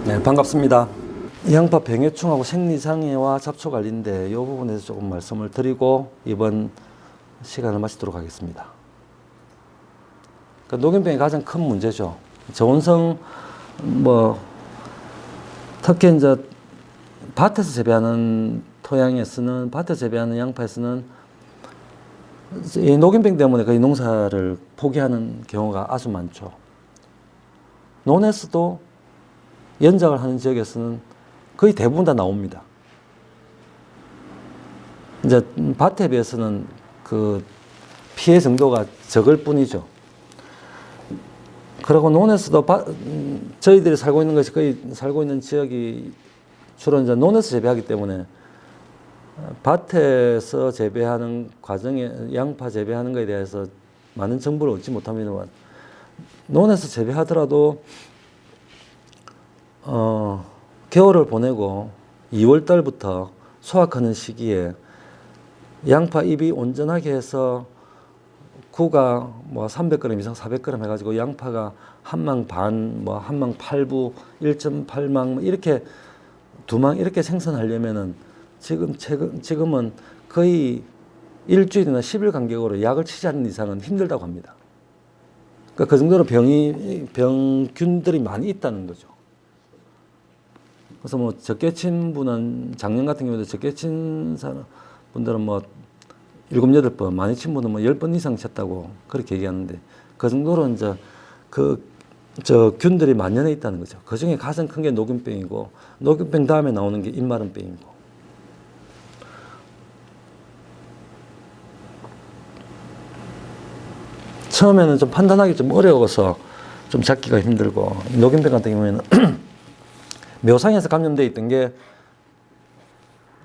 네, 반갑습니다. 양파 병해충하고 생리장애와 잡초관리인데 이 부분에서 조금 말씀을 드리고 이번 시간을 마치도록 하겠습니다. 녹균병이 가장 큰 문제죠. 저온성 특히 이제 밭에서 재배하는 토양에서는, 밭에서 재배하는 양파에서는 이 녹균병 때문에 거의 농사를 포기하는 경우가 아주 많죠. 논에서도 연작을 하는 지역에서는 거의 대부분 다 나옵니다. 이제 밭에 비해서는 그 피해 정도가 적을 뿐이죠. 그리고 논에서도 저희들이 살고 있는 것이 거의 살고 있는 지역이 주로 이제 논에서 재배하기 때문에 밭에서 재배하는 과정에 양파 재배하는 것에 대해서 많은 정보를 얻지 못합니다만 논에서 재배하더라도 겨울을 보내고 2월 달부터 수확하는 시기에 양파 잎이 온전하게 해서 구가 300g 이상 400g 해가지고 양파가 한 망 반, 한 망 8부, 1.8망 이렇게 2망 이렇게 생산하려면은 지금은 거의 일주일이나 10일 간격으로 약을 치지 않는 이상은 힘들다고 합니다. 그러니까 그 정도로 병균들이 많이 있다는 거죠. 그래서 적게 친 분은 작년 같은 경우도 적게 친 분들은 7, 8번, 많이 친 분은 10번 이상 쳤다고 그렇게 얘기하는데 그 정도로 이제 균들이 만연해 있다는 거죠. 그 중에 가장 큰 게 녹균병이고 녹균병 다음에 나오는 게 잎마름병이고. 처음에는 좀 판단하기 좀 어려워서 좀 잡기가 힘들고 녹균병 같은 경우에는 묘상에서 감염되어 있던 게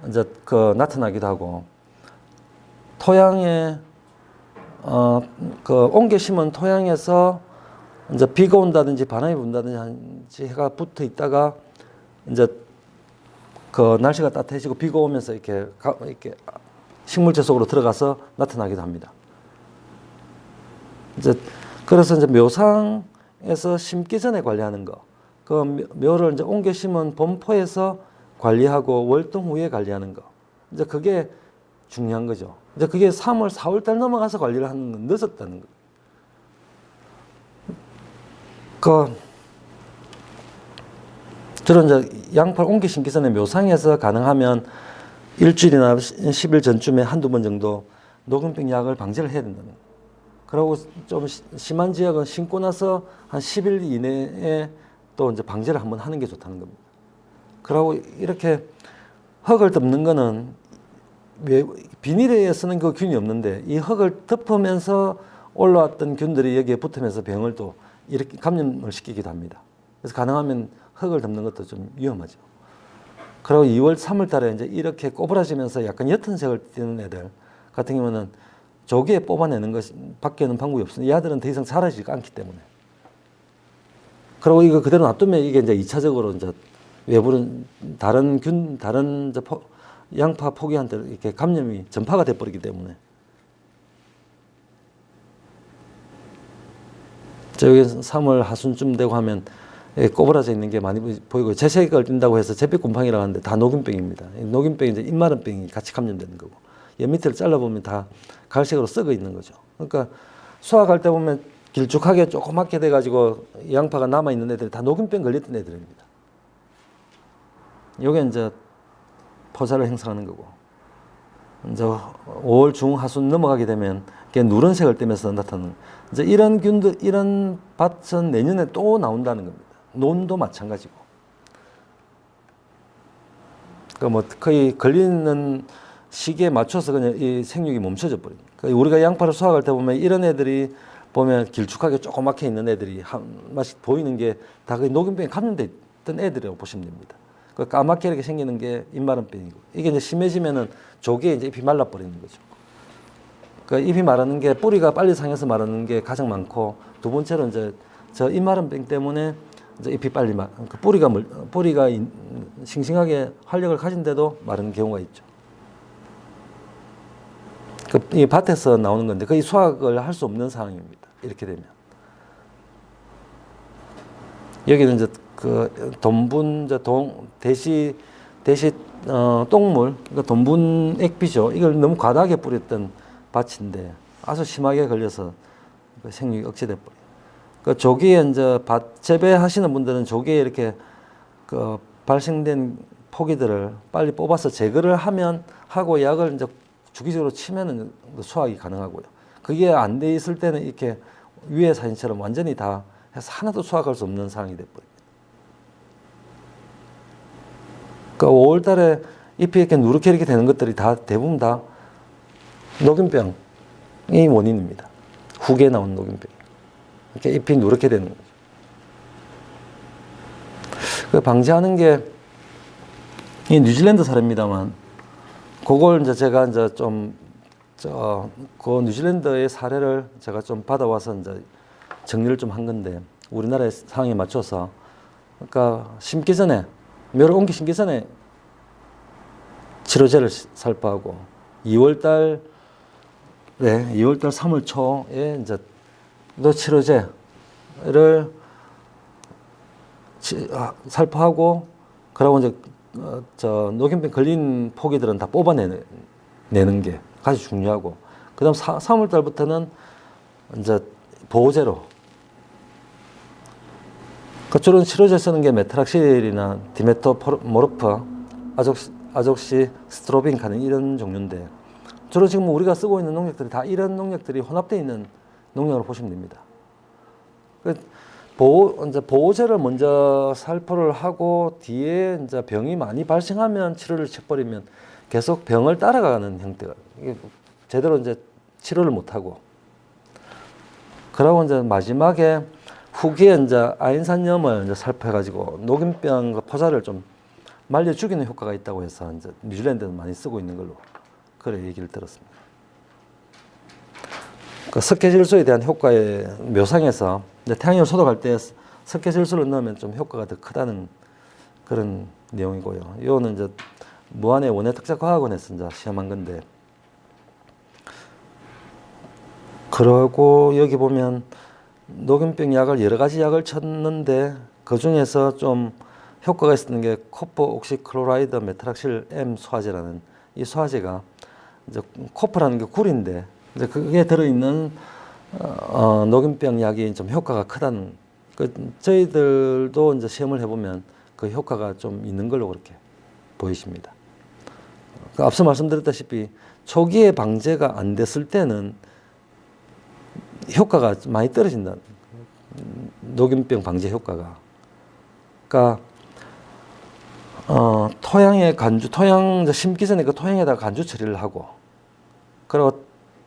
이제 나타나기도 하고 토양에 옮겨 심은 토양에서 이제 비가 온다든지 바람이 분다든지 해가 붙어 있다가 이제 날씨가 따뜻해지고 비가 오면서 이렇게 식물체 속으로 들어가서 나타나기도 합니다. 그래서 이제 묘상에서 심기 전에 관리하는 거, 묘를 이제 옮겨 심은 범포에서 관리하고 월동 후에 관리하는 거, 이제 그게 중요한 거죠. 이제 그게 3월, 4월 달 넘어가서 관리를 하는 건 늦었다는 거. 주로 이제 양파를 옮겨 심기 전에 묘상에서 가능하면 일주일이나 10일 전쯤에 한두 번 정도 녹균병 약을 방제를 해야 된다는 거예요. 그리고 좀 심한 지역은 심고 나서 한 10일 이내에 또 이제 방제를 한번 하는 게 좋다는 겁니다. 그리고 이렇게 흙을 덮는 거는 비닐에 쓰는 그 균이 없는데 이 흙을 덮으면서 올라왔던 균들이 여기에 붙으면서 병을 또 이렇게 감염을 시키기도 합니다. 그래서 가능하면 흙을 덮는 것도 좀 위험하죠. 그리고 2월, 3월 달에 이제 이렇게 꼬부라지면서 약간 옅은 색을 띠는 애들 같은 경우는 조기에 뽑아내는 것 밖에는 방법이 없습니다. 이 아들은 더 이상 자라지가 않기 때문에. 그리고 이거 그대로 놔두면 이게 이제 2차적으로 이제 외부는 다른 양파 포기한테 이렇게 감염이 전파가 돼버리기 때문에. 여기 3월 하순쯤 되고 하면 꼬부라져 있는 게 많이 보이고 재색을 띈다고 해서 잿빛곰팡이라고 하는데 다 녹균병입니다. 녹균병이 이제 잎마름병이 같이 감염되는 거고. 옆 밑을 잘라보면 다 갈색으로 썩어 있는 거죠. 그러니까 수확할 때 보면 길쭉하게 조그맣게 돼가지고 양파가 남아있는 애들이 다 녹균병 걸렸던 애들입니다. 요게 이제 포자를 형성하는 거고. 이제 5월 중하순 넘어가게 되면 이게 누런색을 띠면서 나타나는. 이제 이런 균들, 이런 밭은 내년에 또 나온다는 겁니다. 논도 마찬가지고. 그러니까 거의 걸리는 시기에 맞춰서 그냥 이 생육이 멈춰져 버립니다. 그러니까 우리가 양파를 수확할 때 보면 이런 애들이 보면 길쭉하게 조그맣게 있는 애들이 한 마씩 보이는 게 다 그 녹균병에 감염돼 있던 애들이라고 보시면 됩니다. 그 까맣게 이렇게 생기는 게 잎마름병이고 이게 이제 심해지면은 조기에 이제 잎이 말라버리는 거죠. 그 잎이 마르는 게 뿌리가 빨리 상해서 마르는 게 가장 많고 두 번째로 이제 저 잎마름병 때문에 이제 잎이 빨리 뿌리가 싱싱하게 활력을 가진데도 마르는 경우가 있죠. 이 밭에서 나오는 건데 거의 수확을 할 수 없는 상황입니다. 이렇게 되면. 여기는 이제 그 돈분 이제 대시 똥물, 그러니까 돈분 액비죠. 이걸 너무 과다하게 뿌렸던 밭인데 아주 심하게 걸려서 그 생육이 억제돼 버려. 그 조기에 이제 밭 재배하시는 분들은 조기에 이렇게 그 발생된 포기들을 빨리 뽑아서 제거를 하고 약을 이제 주기적으로 치면은 수확이 가능하고요. 그게 안 돼 있을 때는 이렇게 위에 사진처럼 완전히 다 해서 하나도 수확할 수 없는 상황이 돼버립니다. 그러니까 5월 달에 잎이 이렇게 누렇게 이렇게 되는 것들이 다 대부분 다 녹균병이 원인입니다. 후기에 나온 녹균병. 이렇게 잎이 누렇게 되는 거죠. 그 방지하는 게 이 뉴질랜드 사례입니다만, 그걸 이제 제가 이제 그 뉴질랜드의 사례를 제가 좀 받아와서 이제 정리를 좀 한 건데, 우리나라의 상황에 맞춰서, 그러니까 심기 전에, 묘를 옮기 심기 전에 치료제를 살포하고, 2월달 3월 초에 이제 또 치료제를 살포하고, 그러고 이제 녹균병 걸린 포기들은 다 뽑아내는 게 아주 중요하고, 그다음 3월 달부터는 이제 보호제로, 주로 치료제 쓰는 게 메트락실이나 디메토모르프, 아족시, 스트로빈카는 이런 종류인데, 주로 지금 우리가 쓰고 있는 농약들이 다 이런 농약들이 혼합되어 있는 농약으로 보시면 됩니다. 이제 보호제를 먼저 살포를 하고 뒤에 이제 병이 많이 발생하면 치료를 쳐버리면 계속 병을 따라가는 형태가, 이게 제대로 이제 치료를 못 하고, 그러고 이제 마지막에 후기에 이제 아인산염을 이제 살포해가지고 녹균병 포자를 좀 말려 죽이는 효과가 있다고 해서 이제 뉴질랜드는 많이 쓰고 있는 걸로 그래 얘기를 들었습니다. 그 석회질소에 대한 효과의 묘상에서 태양열 소독할 때 석회질소를 넣으면 좀 효과가 더 크다는 그런 내용이고요. 이거는 이제 무안의 원예특자과학원에서 이제 시험한 건데, 그러고 여기 보면 녹균병 약을 여러 가지 약을 쳤는데 그 중에서 좀 효과가 있었던 게 코프 옥시클로라이드 메트락실 M 소화제라는 이 소화제가 이제 코프라는 게 굴인데 이제 그게 들어있는 녹균병 약이 좀 효과가 크다는, 저희들도 이제 시험을 해보면 그 효과가 좀 있는 걸로 그렇게 보이십니다. 앞서 말씀드렸다시피 초기에 방제가 안 됐을 때는 효과가 많이 떨어진다. 녹균병 방제 효과가. 그러니까 토양에 토양 심기 전에 그 토양에다가 간주 처리를 하고, 그리고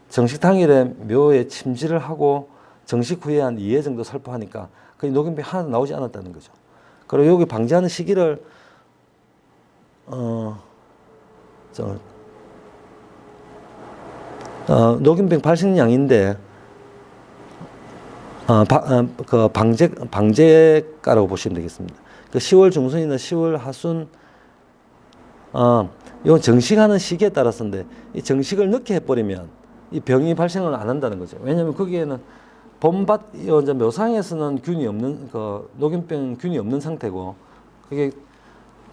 정식 당일에 묘에 침지를 하고 정식 후에 한 2회 정도 살포하니까 거의 녹균병 하나도 나오지 않았다는 거죠. 그리고 여기 방지하는 시기를 녹균병 발생량인데 그 방제가라고 보시면 되겠습니다. 그 10월 중순이나 10월 하순, 이건 정식하는 시기에 따라서인데, 이 정식을 늦게 해버리면 이 병이 발생을 안 한다는 거죠. 왜냐하면 거기에는 봄밭, 이제 묘상에서는 균이 없는, 녹균병 균이 없는 상태고, 그게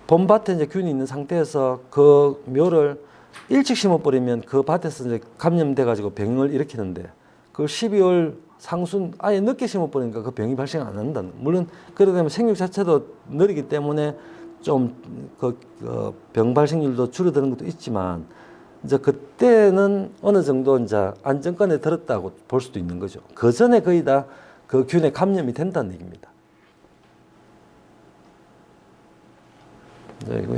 봄밭에 이제 균이 있는 상태에서 그 묘를 일찍 심어버리면 그 밭에서 이제 감염돼가지고 병을 일으키는데, 그걸 12월 상순 아예 늦게 심어버리니까 그 병이 발생 안 한다는. 물론 그러다 보면 생육 자체도 느리기 때문에 좀 병 발생률도 줄어드는 것도 있지만, 이제 그때는 어느 정도 이제 안정권에 들었다고 볼 수도 있는 거죠. 그 전에 거의 다 그 균에 감염이 된다는 얘기입니다.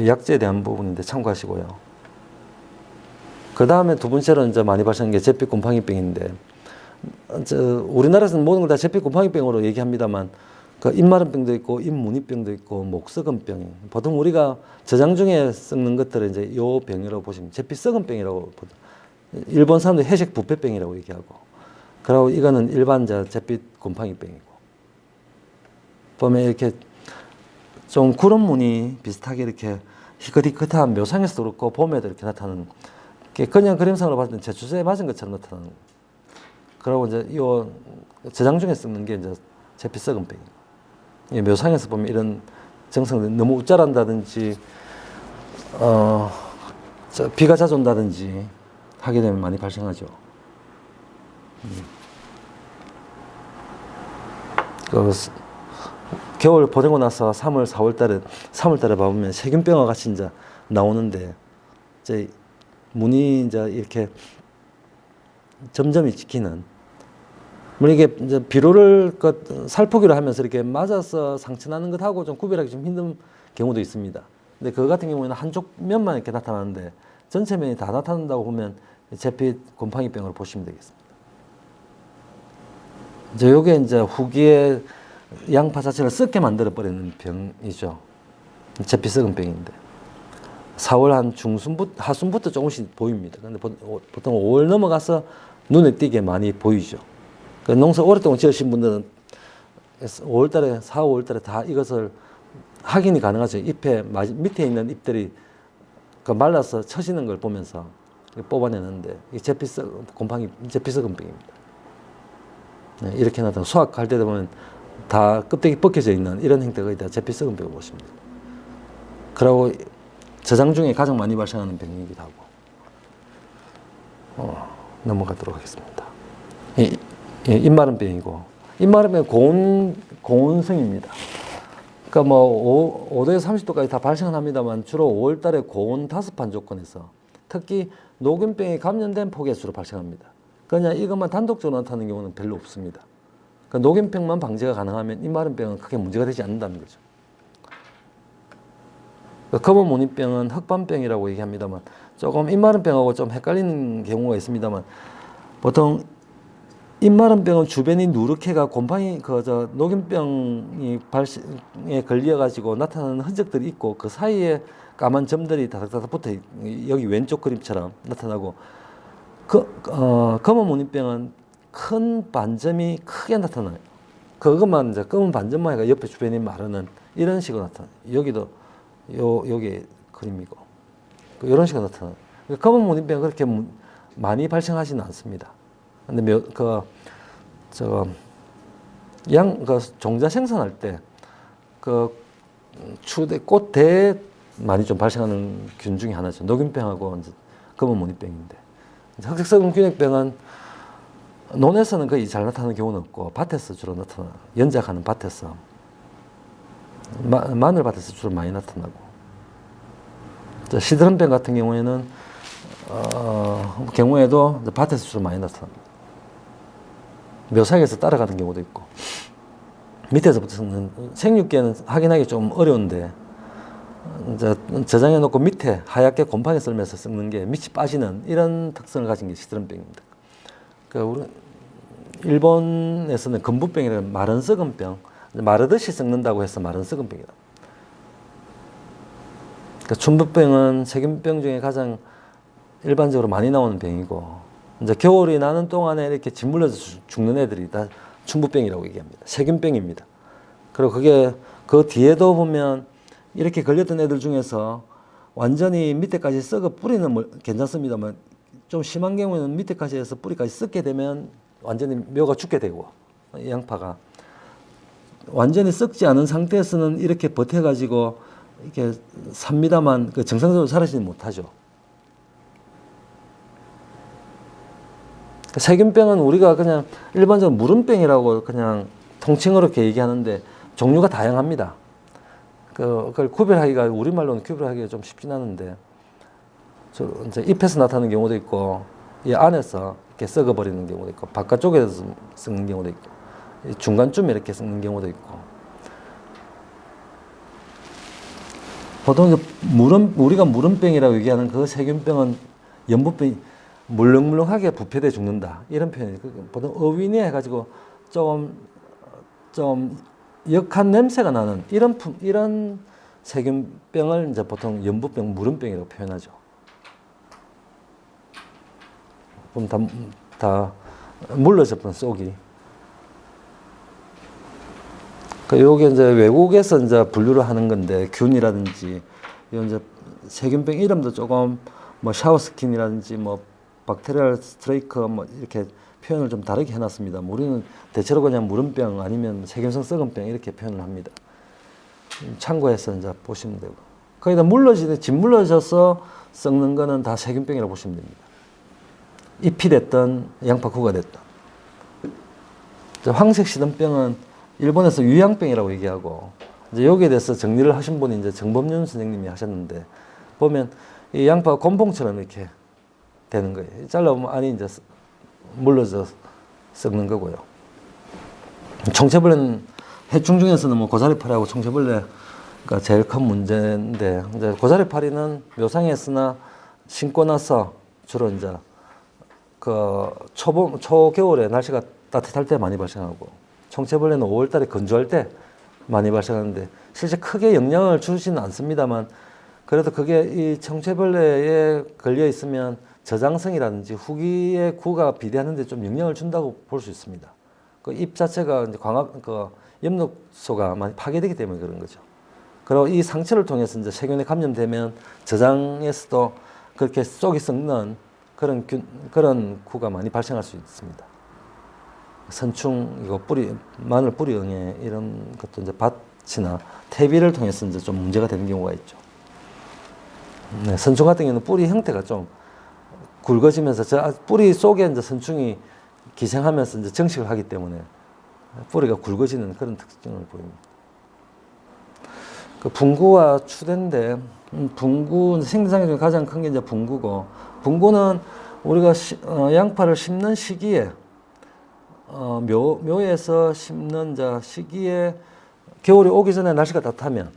약제에 대한 부분인데 참고하시고요. 그 다음에 두 번째로 이제 많이 발생하는 게 제피 곰팡이병인데, 우리나라에서는 모든 걸 다 제피 곰팡이병으로 얘기합니다만, 그 잎마른병도 있고 잎무늬병도 있고 목썩은병, 보통 우리가 저장 중에 썩는 것들을 이제 요 병이라고 보시면 제피 썩은병이라고 보죠. 일본 사람들 회색 부패병이라고 얘기하고, 그리고 이거는 일반 제피 곰팡이병이고, 보면 이렇게 좀 구름 무늬 비슷하게 이렇게 희끗희끗한 묘상에서도 그렇고 봄에도 이렇게 나타나는, 그냥 그림상으로 봤을 때 제초제에 맞은 것처럼 나타나는. 그리고 이제 요 저장 중에 썩는 게 이제 제피 썩은병이고, 묘상에서 보면 이런 증상들 너무 웃자란다든지 비가 자주 온다든지 하게 되면 많이 발생하죠. 겨울 보내고 나서 3월, 3월 달에 봐보면 세균병과 같이 이제 나오는데, 이제 문이 이제 이렇게 점점이 찍히는, 물론 이게 이제 비료를 살포기로 하면서 이렇게 맞아서 상처나는 것하고 좀 구별하기 좀 힘든 경우도 있습니다. 근데 그거 같은 경우에는 한쪽 면만 이렇게 나타나는데 전체 면이 다 나타난다고 보면 제피 곰팡이병으로 보시면 되겠습니다. 이제 요게 이제 후기에 양파 자체를 썩게 만들어 버리는 병이죠. 제피 썩은 병인데 4월 한 하순부터 조금씩 보입니다. 근데 보통 5월 넘어가서 눈에 띄게 많이 보이죠. 농사 오랫동안 지으신 분들은 5월달에 4, 5월달에 다 이것을 확인이 가능하죠. 잎에 밑에 있는 잎들이 말라서 처지는 걸 보면서 뽑아내는데 이 곰팡이 제피썩은 병입니다. 네, 이렇게 나타나 수확할 때 보면 다 껍데기 벗겨져 있는 이런 형태가 다 제피썩은 병을 보십니다. 그리고 저장 중에 가장 많이 발생하는 병이기도 하고 넘어가도록 하겠습니다. 입마른 병이고, 입마른 병은 고온성입니다. 그러니까 뭐 5도에서 30도까지 다 발생은 합니다만 주로 5월 달에 고온 다습한 조건에서 특히 녹균병에 감염된 폭에 주로 발생합니다. 그냥 이것만 단독적으로 나타나는 경우는 별로 없습니다. 그러니까 녹균병만 방지가 가능하면 입마른 병은 크게 문제가 되지 않는다는 거죠. 검은 무늬병은 흑반병이라고 얘기합니다만 조금 입마른 병하고 좀 헷갈리는 경우가 있습니다만 보통 입마른 병은 주변이 누렇게가 곰팡이 녹균병이 발생에 걸려가지고 나타나는 흔적들이 있고 그 사이에 까만 점들이 다닥다닥 붙어 여기 왼쪽 그림처럼 나타나고 검은 무늬병은 큰 반점이 크게 나타나요. 그것만 이제 검은 반점만 해가 옆에 주변이 마르는 이런 식으로 나타나요. 여기도 여기 그림이고 이런 식으로 나타나요. 검은 무늬병은 그렇게 많이 발생하지는 않습니다. 근데 종자 생산할 때 꽃대에 많이 좀 발생하는 균 중에 하나죠. 녹균병하고 이제 검은 무늬병인데 흑색썩은 균핵병은 논에서는 거의 잘 나타나는 경우는 없고 밭에서 주로 나타나요. 연작하는 밭에서 마늘밭에서 주로 많이 나타나고 시드름병 같은 경우에는 경우에도 밭에서 주로 많이 나타납니다. 묘사에서 따라가는 경우도 있고 밑에서부터 섞는 생육계는 확인하기 좀 어려운데 이제 저장해 놓고 밑에 하얗게 곰팡이 썰면서 썩는 게 밑이 빠지는 이런 특성을 가진 게 시드름병입니다. 우리 일본에서는 금부병이라는 마른 썩은 병, 마르듯이 썩는다고 해서 마른 썩은 병이다. 춘부병은 세균병 중에 가장 일반적으로 많이 나오는 병이고 이제 겨울이 나는 동안에 이렇게 짓물려서 죽는 애들이 다 춘부병이라고 얘기합니다. 세균병입니다. 그리고 그게 그 뒤에도 보면 이렇게 걸렸던 애들 중에서 완전히 밑에까지 썩어 뿌리는 괜찮습니다만 좀 심한 경우에는 밑에까지 해서 뿌리까지 썩게 되면 완전히 묘가 죽게 되고 양파가 완전히 썩지 않은 상태에서는 이렇게 버텨가지고 이렇게 삽니다만 정상적으로 자라지는 못하죠. 세균병은 우리가 그냥 일반적으로 무름병이라고 그냥 통칭으로 이렇게 얘기하는데 종류가 다양합니다. 그걸 구별하기가 우리말로는 구별하기가 좀 쉽진 않은데 이제 잎에서 나타나는 경우도 있고 이 안에서 이렇게 썩어버리는 경우도 있고 바깥쪽에서 썩는 경우도 있고 중간쯤에 이렇게 썩는 경우도 있고 보통 우리가 무름병이라고 얘기하는 그 세균병은 연부병이 물렁물렁하게 부패돼 죽는다 이런 표현이 보통 어윈이 해가지고 좀 역한 냄새가 나는 이런 세균병을 이제 보통 연부병, 무름병이라고 표현하죠. 그럼 다 물러졌던 쏙이. 요게 이제 외국에서 이제 분류를 하는 건데 균이라든지 이런 이제 세균병 이름도 조금 뭐 샤워스킨이라든지 뭐 박테리얼 스트레이크 뭐 이렇게 표현을 좀 다르게 해놨습니다. 우리는 대체로 그냥 무름병 아니면 세균성 썩은병 이렇게 표현을 합니다. 참고해서 이제 보시면 되고. 거기다 짓물러져서 썩는 거는 다 세균병이라고 보시면 됩니다. 잎이 됐든 양파구가 됐든. 황색 시든병은 일본에서 유양병이라고 얘기하고, 이제 여기에 대해서 정리를 하신 분이 이제 정범윤 선생님이 하셨는데, 보면 이 양파가 곤봉처럼 이렇게 되는 거예요. 잘라보면 안이 이제 물러져 썩는 거고요. 총체벌레는 해충 중에서는 뭐 고사리파리하고 총체벌레가 제일 큰 문제인데, 이제 고사리파리는 묘상에서나 심고 나서 주로 이제 그 초겨울에 날씨가 따뜻할 때 많이 발생하고, 총체벌레는 5월 달에 건조할 때 많이 발생하는데, 실제 크게 영향을 주지는 않습니다만, 그래도 그게 이 총체벌레에 걸려 있으면 저장성이라든지 후기의 구가 비대하는데 좀 영향을 준다고 볼 수 있습니다. 그 잎 자체가 이제 엽록소가 많이 파괴되기 때문에 그런 거죠. 그리고 이 상처를 통해서 이제 세균에 감염되면 저장에서도 그렇게 쏙이 썩는 그런 구가 많이 발생할 수 있습니다. 선충, 마늘 뿌리 응애 이런 것도 이제 밭이나 퇴비를 통해서 이제 좀 문제가 되는 경우가 있죠. 네, 선충 같은 경우는 뿌리 형태가 좀 굵어지면서 뿌리 속에 이제 선충이 기생하면서 이제 정식을 하기 때문에 뿌리가 굵어지는 그런 특징을 보입니다. 그 분구와 추대인데, 분구 생리상해 중에 가장 큰 게 이제 분구고, 분구는 우리가 양파를 심는 시기에 묘에서 심는 시기에 겨울이 오기 전에 날씨가 따뜻하면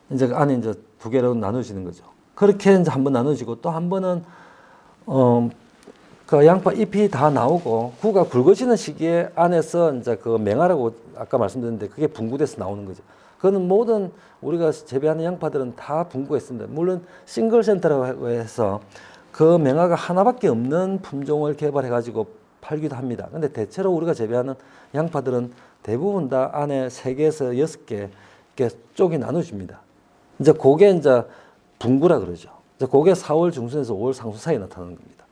이제 안에 이제 두 개로 나눠지는 거죠. 그렇게 이제 한번 나눠지고, 또 한 번은 그 양파 잎이 다 나오고 구가 굵어지는 시기에 안에서 이제 그 맹아라고 아까 말씀드렸는데, 그게 분구돼서 나오는 거죠. 그거는 모든 우리가 재배하는 양파들은 다 분구가 있습니다. 물론 싱글 센터라고 해서 그 맹아가 하나밖에 없는 품종을 개발해 가지고 팔기도 합니다. 근데 대체로 우리가 재배하는 양파들은 대부분 다 안에 3개에서 6개 이렇게 쪽이 나눠집니다. 이제 그게 이제 분구라 그러죠. 이제 그게 4월 중순에서 5월 상순 사이에 나타나는 겁니다.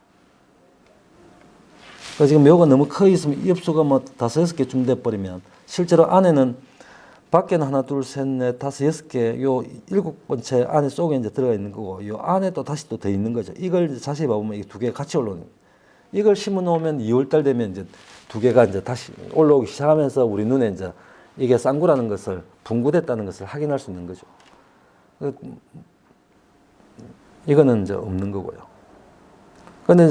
지금 묘가 너무 커 있으면 엽수가 뭐 5, 6개쯤 돼버리면 실제로 안에는 밖에는 하나, 둘, 셋, 넷, 5, 6개, 요 7번째 안에 속에 이제 들어가 있는 거고, 요 안에 또 다시 또 더 있는 거죠. 이걸 자세히 봐보면 이 2개가 같이 올라오는 거예요. 이걸 심어 놓으면 2월달 되면 이제 2개가 이제 다시 올라오기 시작하면서 우리 눈에 이제 이게 쌍구라는 것을, 분구됐다는 것을 확인할 수 있는 거죠. 이거는 이제 없는 거고요. 근데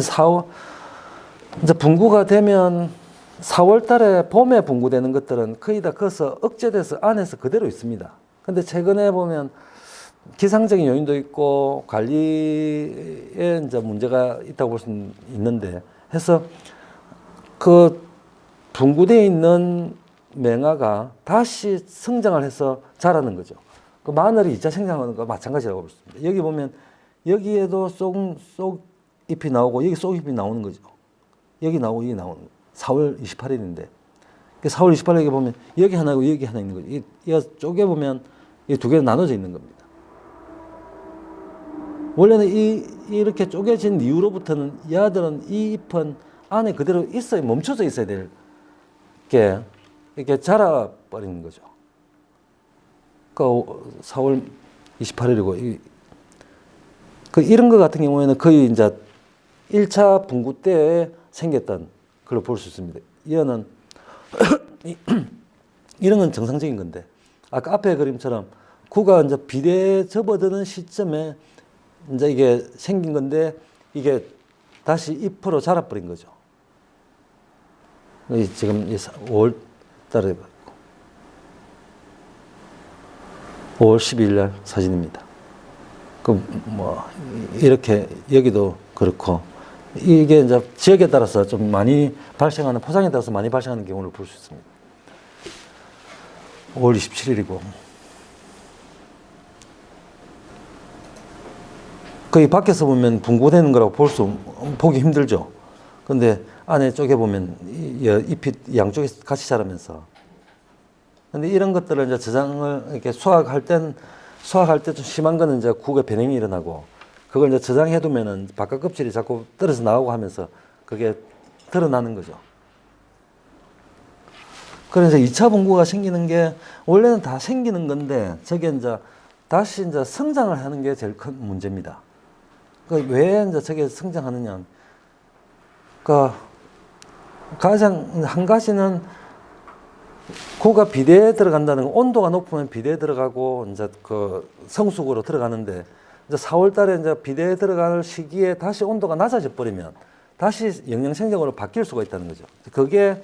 이제 분구가 되면 4월 달에 봄에 분구되는 것들은 거의 다 커서 억제돼서 안에서 그대로 있습니다. 근데 최근에 보면 기상적인 요인도 있고 관리에 이제 문제가 있다고 볼 수 있는데, 해서 그 분구되어 있는 맹아가 다시 성장을 해서 자라는 거죠. 그 마늘이 2차 생장하는 거와 마찬가지라고 볼 수 있습니다. 여기 보면 여기에도 쏙 잎이 나오고 여기 쏙 잎이 나오는 거죠. 여기 나오고 여기 나오는 거. 4월 28일인데 4월 28일에 보면 여기 하나고 여기 하나 있는 거죠. 이거 쪼개보면 이 2개로 나눠져 있는 겁니다. 원래는 이렇게 쪼개진 이후로부터는 이 아들은 이 잎은 안에 그대로 있어야, 멈춰져 있어야 될 게 이렇게 자라버리는 거죠. 그 4월 28일이고, 이런 거 같은 경우에는 거의 이제 1차 분구 때에 생겼던 걸로 볼 수 있습니다. 이거는 이런 건 정상적인 건데, 아까 앞에 그림처럼 구가 이제 비대에 접어드는 시점에 이제 이게 생긴 건데, 이게 다시 잎으로 자라버린 거죠. 지금 5월 달에 5월 12일 날 사진입니다. 이렇게 여기도 그렇고, 이게 이제 지역에 따라서 좀 많이 발생하는, 포상에 따라서 많이 발생하는 경우를 볼 수 있습니다. 5월 27일이고. 거의 밖에서 보면 분구되는 거라고 보기 힘들죠. 근데 안에 쪼개보면 잎이 양쪽에 같이 자라면서. 근데 이런 것들을 이제 저장을 이렇게 수확할 때 좀 심한 거는 이제 국의 변형이 일어나고, 그걸 이제 저장해두면은 바깥 껍질이 자꾸 떨어져 나오고 하면서 그게 드러나는 거죠. 그래서 2차 분구가 생기는 게 원래는 다 생기는 건데 저게 이제 다시 이제 성장을 하는 게 제일 큰 문제입니다. 왜 이제 저게 성장하느냐? 가장 한 가지는 구가 비대에 들어간다는 거, 온도가 높으면 비대에 들어가고 이제 그 성숙으로 들어가는데 이제 4월 달에 이제 비대에 들어갈 시기에 다시 온도가 낮아져 버리면 다시 영양생장으로 바뀔 수가 있다는 거죠. 그게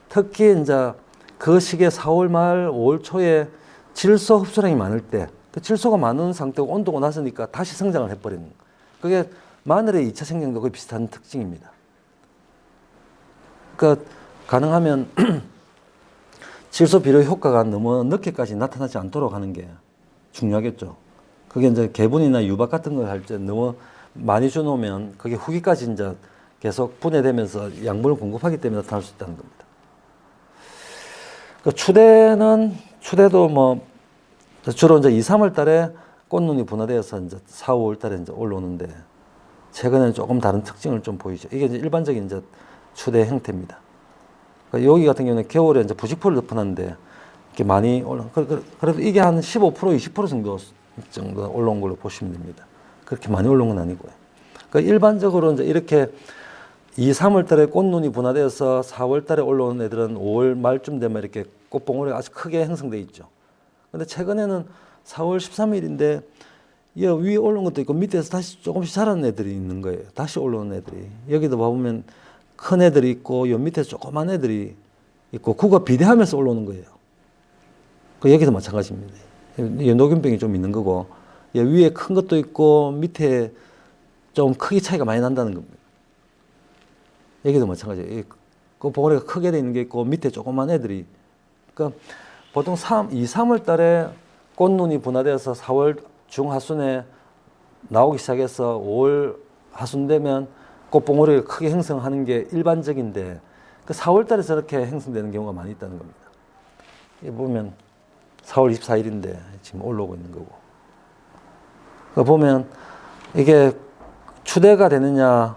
특히 이제 그 시기에 4월 말 5월 초에 질소 흡수량이 많을 때 그 질소가 많은 상태고 온도가 낮으니까 다시 성장을 해버리는 거예요. 그게 마늘의 2차 생장도 거의 비슷한 특징입니다. 그러니까 가능하면 질소 비료 효과가 너무 늦게까지 나타나지 않도록 하는 게 중요하겠죠. 그게 이제 개분이나 유박 같은 걸 할 때 너무 많이 주놓으면 그게 후기까지 이제 계속 분해되면서 양분을 공급하기 때문에 나타날 수 있다는 겁니다. 그 추대도 뭐 주로 이제 2, 3월 달에 꽃눈이 분화되어서 이제 4, 5월 달에 이제 올라오는데 최근에는 조금 다른 특징을 좀 보이죠. 이게 이제 일반적인 이제 추대 형태입니다. 그러니까 여기 같은 경우는 겨울에 이제 부직포를 덮어놨는데 이렇게 많이 그래도 이게 한 15%, 20% 정도 올라온 걸로 보시면 됩니다. 그렇게 많이 올라온 건 아니고요. 그러니까 일반적으로 이제 이렇게 2, 3월 달에 꽃눈이 분화되어서 4월 달에 올라오는 애들은 5월 말쯤 되면 이렇게 꽃봉오리가 아주 크게 형성돼 있죠. 근데 최근에는 4월 13일인데 위에 올라온 것도 있고 밑에서 다시 조금씩 자라는 애들이 있는 거예요. 다시 올라오는 애들이. 여기도 봐보면 큰 애들이 있고 요 밑에 조그만 애들이 있고 구가 비대하면서 올라오는 거예요. 여기도 마찬가지입니다. 녹균병이 좀 있는 거고 위에 큰 것도 있고 밑에 좀 크기 차이가 많이 난다는 겁니다. 여기도 마찬가지예요. 봉오리가 크게 돼 있는 게 있고 밑에 조그만 애들이. 그러니까 보통 2, 3월 달에 꽃눈이 분화되어서 4월 중하순에 나오기 시작해서 5월 하순 되면 꽃봉오리가 크게 형성하는 게 일반적인데 그 4월 달에 저렇게 형성되는 경우가 많이 있다는 겁니다. 여기 보면 4월 24일인데 지금 올라오고 있는 거고. 보면 이게 추대가 되느냐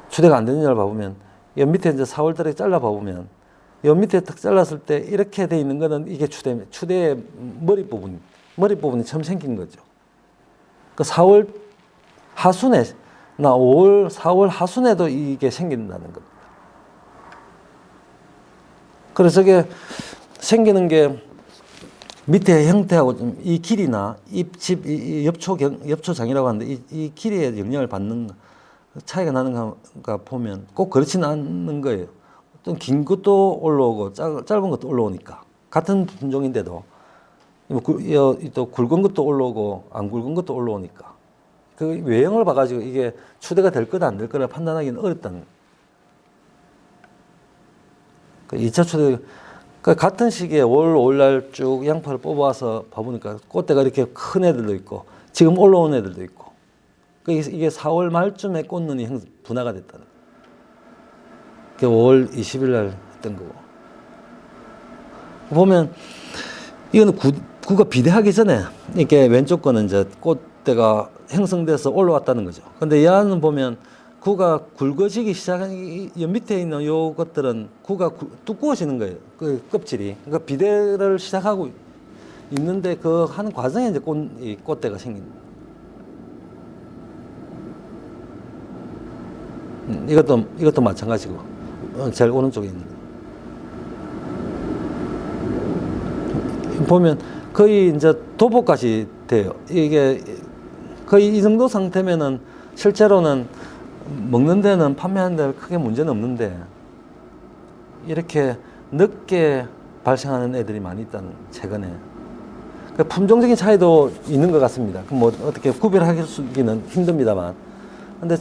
추대가 안 되느냐를 봐보면 이 밑에 이제 4월 달에 잘라 봐보면 이 밑에 딱 잘랐을 때 이렇게 돼 있는 거는 이게 추대의 머리 부분이 처음 생긴 거죠. 그 4월 하순에 4월 하순에도 이게 생긴다는 겁니다. 그래서 이게 생기는 게 밑에 형태하고 좀 이 길이나 잎집 엽초장이라고 하는데 이 길이에 영향을 받는 차이가 나는가 보면 꼭 그렇지는 않는 거예요. 또 긴 것도 올라오고 짧은 것도 올라오니까 같은 품종인데도 또 굵은 것도 올라오고 안 굵은 것도 올라오니까 그 외형을 봐가지고 이게 추대가 될 거다 안 될 거다 판단하기는 어렵다는 거예요. 2차 추대 같은 시기에 5월 날 쭉 양파를 뽑아서 봐보니까 꽃대가 이렇게 큰 애들도 있고 지금 올라온 애들도 있고 이게 4월 말쯤에 꽃눈이 분화가 됐다는 거예요. 5월 20일 날 했던 거고. 보면 이거는 구가 비대하기 전에 이렇게 왼쪽 거는 이제 꽃대가 형성돼서 올라왔다는 거죠. 근데 얘는 보면 구가 굵어지기 시작한 이 밑에 있는 요 것들은 구가 두꺼워지는 거예요. 그 껍질이. 그러니까 비대를 시작하고 있는데 그 하는 과정에 이제 이 꽃대가 생긴. 이것도 마찬가지고. 제일 오른쪽에 있는 거. 보면 거의 이제 도포까지 돼요. 이게 거의 이 정도 상태면은 실제로는 먹는 데는 판매하는 데는 크게 문제는 없는데 이렇게 늦게 발생하는 애들이 많이 있다는 최근에. 품종적인 차이도 있는 것 같습니다. 뭐 어떻게 구별하기는 힘듭니다만. 근데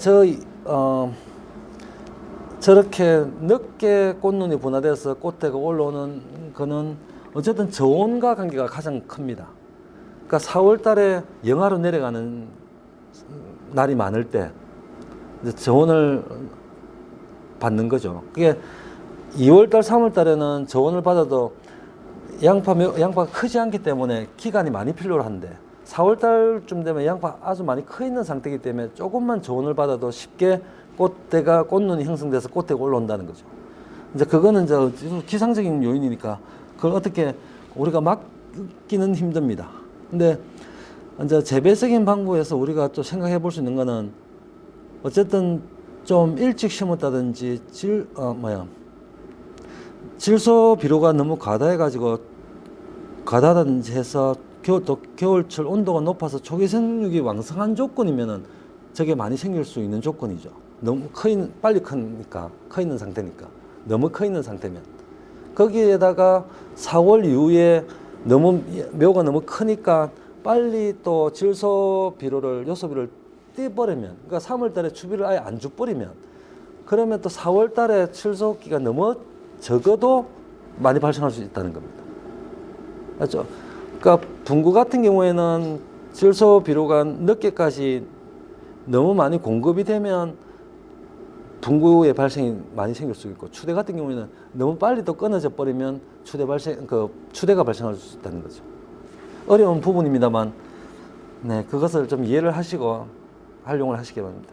저렇게 늦게 꽃눈이 분화돼서 꽃대가 올라오는 거는 어쨌든 저온과 관계가 가장 큽니다. 그러니까 4월 달에 영하로 내려가는 날이 많을 때 이제 저온을 받는 거죠. 그게 2월 달, 3월 달에는 저온을 받아도 양파가 크지 않기 때문에 기간이 많이 필요로 한데 4월 달쯤 되면 양파 아주 많이 커 있는 상태이기 때문에 조금만 저온을 받아도 쉽게 꽃대가 꽃눈이 형성돼서 꽃대가 올라온다는 거죠. 이제 그거는 이제 기상적인 요인이니까 그걸 어떻게 우리가 막기는 힘듭니다. 근데 이제 재배적인 방법에서 우리가 또 생각해 볼 수 있는 거는 어쨌든 좀 일찍 심었다든지 질소 비료가 너무 과다하다든지 해서 겨울철 온도가 높아서 초기 생육이 왕성한 조건이면은 저게 많이 생길 수 있는 조건이죠. 너무 빨리 크니까, 커 있는 상태니까. 너무 커 있는 상태면. 거기에다가 4월 이후에 묘가 너무 크니까 빨리 또 질소 비료를, 요소 비료를 떼버리면, 그러니까 3월 달에 추비를 아예 안 줘버리면, 그러면 또 4월 달에 출소기가 너무 적어도 많이 발생할 수 있다는 겁니다. 맞죠? 그러니까 분구 같은 경우에는 질소 비료가 늦게까지 너무 많이 공급이 되면 분구의 발생이 많이 생길 수 있고, 추대 같은 경우에는 너무 빨리 또 끊어져 버리면 추대가 발생할 수 있다는 거죠. 어려운 부분입니다만, 네, 그것을 좀 이해를 하시고 활용을 하시기 바랍니다.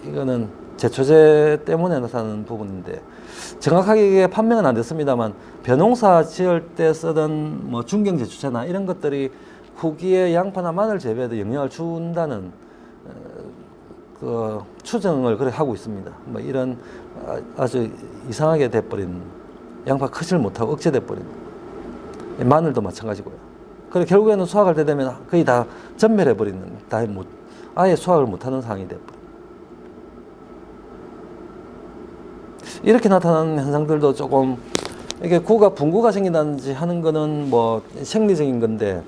이거는 제초제 때문에 나타나는 부분인데, 정확하게 이게 판명은 안 됐습니다만, 벼농사 지을 때 쓰던 중경 제초제나 이런 것들이 후기에 양파나 마늘 재배에도 영향을 준다는 그 추정을 그렇게 하고 있습니다. 이런 아주 이상하게 돼버린, 양파 크질 못하고 억제돼 버린, 마늘도 마찬가지고요. 그리고 결국에는 수확할 때 되면 거의 다 전멸해 버리는, 아예 수확을 못하는 상황이 돼버려. 이렇게 나타나는 현상들도 조금, 이게 분구가 생긴다든지 하는 거는 생리적인 건데,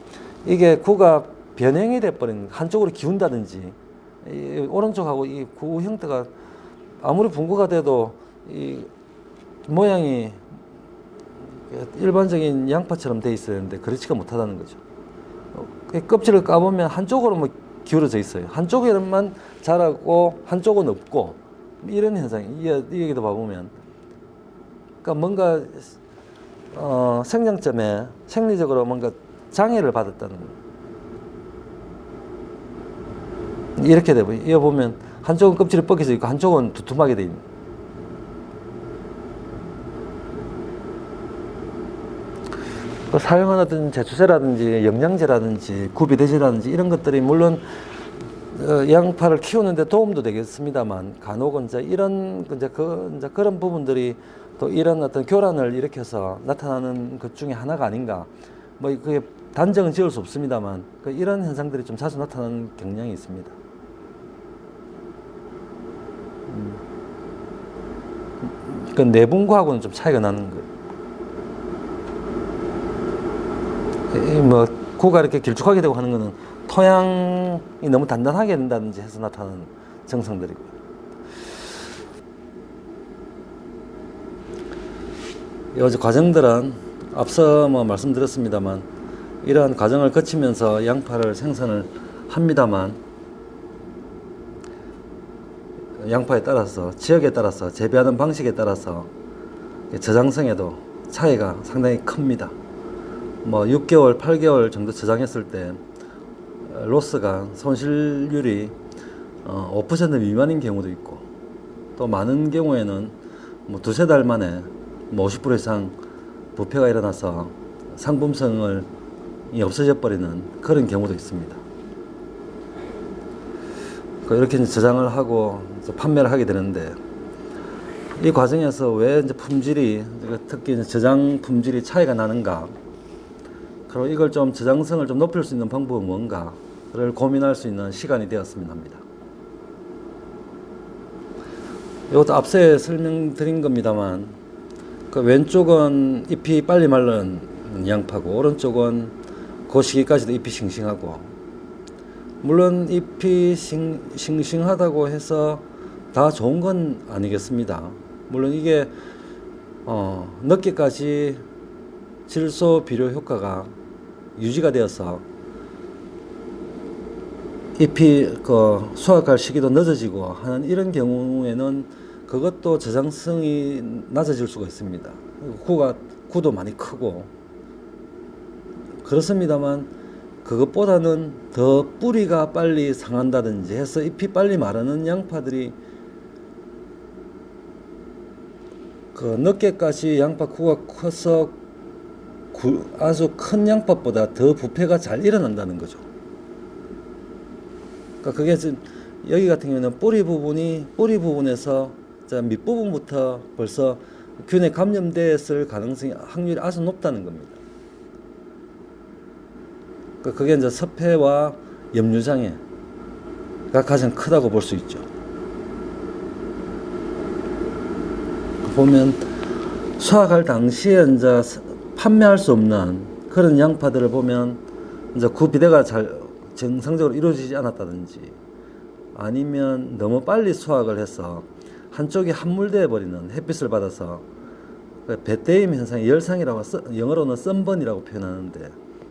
이게 구가 변형이 돼버린, 한쪽으로 기운다든지, 오른쪽하고 이 구 형태가 아무리 분구가 돼도 이 모양이 일반적인 양파처럼 돼 있어야 되는데 그렇지가 못하다는 거죠. 껍질을 까보면 한쪽으로 기울어져 있어요. 한쪽에만 자라고 한쪽은 없고, 이런 현상이, 이 얘기도 봐보면, 그러니까 뭔가 생장점에 생리적으로 뭔가 장애를 받았다는 거예요. 이렇게 되고, 이거 보면 한쪽은 껍질이 벗겨져 있고 한쪽은 두툼하게 돼 있는. 사용하는 어떤 제초제라든지 영양제라든지 구비대제라든지 이런 것들이 물론 양파를 키우는데 도움도 되겠습니다만, 간혹은 그런 부분들이 또 이런 어떤 교란을 일으켜서 나타나는 것 중에 하나가 아닌가. 그게 단정은 지을 수 없습니다만, 이런 현상들이 좀 자주 나타나는 경향이 있습니다. 그 내분구하고는 좀 차이가 나는 거예요. 구가 이렇게 길쭉하게 되고 하는 거는 토양이 너무 단단하게 된다든지 해서 나타나는 증상들이고요. 이 과정들은 앞서 말씀드렸습니다만, 이러한 과정을 거치면서 양파를 생산을 합니다만, 양파에 따라서, 지역에 따라서, 재배하는 방식에 따라서 저장성에도 차이가 상당히 큽니다. 6개월, 8개월 정도 저장했을 때 로스가 손실률이 5% 미만인 경우도 있고, 또 많은 경우에는 두세 달 만에 50% 이상 부패가 일어나서 상품성이 없어져 버리는 그런 경우도 있습니다. 이렇게 저장을 하고 판매를 하게 되는데, 이 과정에서 왜 품질이, 특히 저장 품질이 차이가 나는가, 그리고 이걸 좀 저장성을 좀 높일 수 있는 방법은 뭔가를 고민할 수 있는 시간이 되었으면 합니다. 이것도 앞서 설명드린 겁니다만, 왼쪽은 잎이 빨리 마른 양파고, 오른쪽은 그 시기까지도 잎이 싱싱하고, 물론 잎이 싱싱하다고 해서 다 좋은 건 아니겠습니다. 물론 이게 늦게까지 질소 비료 효과가 유지가 되어서 잎이 수확할 시기도 늦어지고 하는 이런 경우에는 그것도 저장성이 낮아질 수가 있습니다. 구도 많이 크고 그렇습니다만, 그것보다는 더 뿌리가 빨리 상한다든지 해서 잎이 빨리 마르는 양파들이 그 늦게까지 양파 구가 커서 아주 큰 양파보다 더 부패가 잘 일어난다는 거죠. 그러니까 그게 지금 여기 같은 경우는 뿌리 부분에서 밑부분부터 벌써 균에 감염됐을 가능성이 확률이 아주 높다는 겁니다. 그러니까 그게 이제 서패와 염류장애가 가장 크다고 볼 수 있죠. 보면 수확할 당시에 이제 판매할 수 없는 그런 양파들을 보면 이제 구비대가 잘 정상적으로 이루어지지 않았다든지 아니면 너무 빨리 수확을 해서 한쪽이 함몰되어 버리는 햇빛을 받아서 배때임 현상이 열상이라고 영어로는 썬번이라고 표현하는데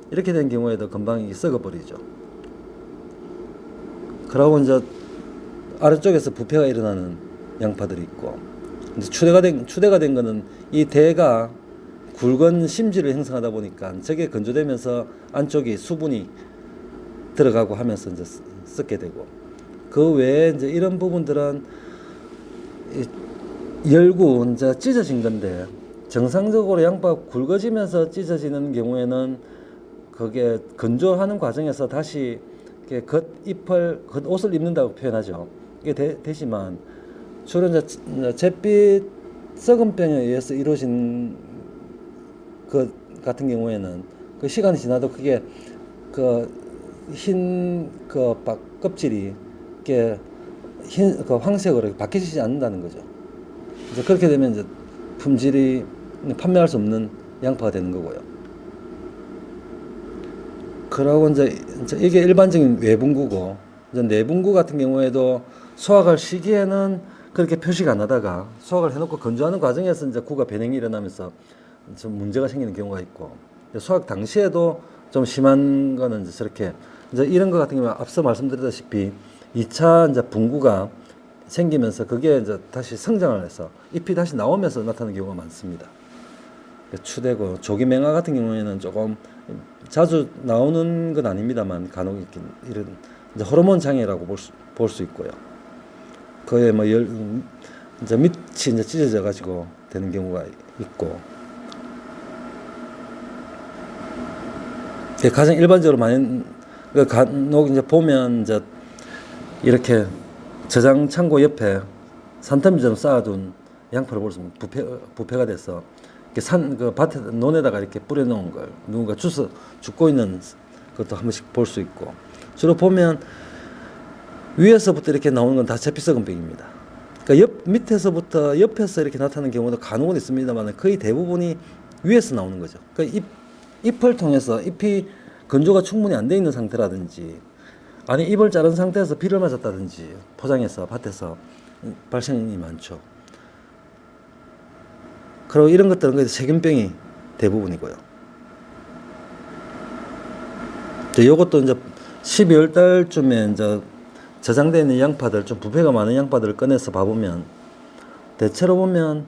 이렇게 된 경우에도 금방 썩어버리죠. 그러고 이제 아래쪽에서 부패가 일어나는 양파들이 있고 이제 추대가 된 거는 이 대가 굵은 심지를 형성하다 보니까 저게 건조되면서 안쪽이 수분이 들어가고 하면서 이제 썩게 되고 그 외에 이제 이런 부분들은 열고 이제 찢어진 건데 정상적으로 양파 굵어지면서 찢어지는 경우에는 그게 건조하는 과정에서 다시 겉옷을 입는다고 표현하죠. 이게 되지만 주로 이제 잿빛 썩은병에 의해서 이루어진 것 같은 경우에는 그 시간이 지나도 그게 흰 껍질이 흰 황색으로 바뀌지 않는다는 거죠. 이제 그렇게 되면 이제 품질이 판매할 수 없는 양파가 되는 거고요. 그러고 이제 이게 일반적인 외분구고 이제 내분구 같은 경우에도 수확할 시기에는 그렇게 표시가 안 하다가 수확을 해놓고 건조하는 과정에서 이제 구가 변형이 일어나면서 좀 문제가 생기는 경우가 있고 수확 당시에도 좀 심한 거는 이제 저렇게 이제 이런 거 같은 경우는 앞서 말씀드렸다시피 2차 이제 분구가 생기면서 그게 이제 다시 성장을 해서 잎이 다시 나오면서 나타나는 경우가 많습니다. 추대고 조기맹화 같은 경우에는 조금 자주 나오는 건 아닙니다만 간혹 이런 이제 호르몬 장애라고 볼 수 있고요. 그에 뭐 이제 밑이 이제 찢어져 가지고 되는 경우가 있고 가장 일반적으로 많이 간혹 이제 보면 이제 이렇게 저장 창고 옆에 산더미처럼 쌓아둔 양파를 볼 수 있으면 부패가 돼서 그 밭에 논에다가 이렇게 뿌려놓은 걸 누군가 죽고 있는 것도 한 번씩 볼 수 있고 주로 보면 위에서부터 이렇게 나오는 건 다 잿빛썩은 병입니다. 그러니까 밑에서부터 옆에서 이렇게 나타나는 경우도 간혹은 있습니다만 거의 대부분이 위에서 나오는 거죠. 그러니까 잎을 통해서 잎이 건조가 충분히 안 돼 있는 상태라든지 아니 잎을 자른 상태에서 비를 맞았다든지 포장해서 밭에서 발생이 많죠. 그리고 이런 것들은 세균병이 대부분이고요. 이것도 이제 12월 달쯤에 이제 저장되어 있는 양파들, 좀 부패가 많은 양파들을 꺼내서 봐보면 대체로 보면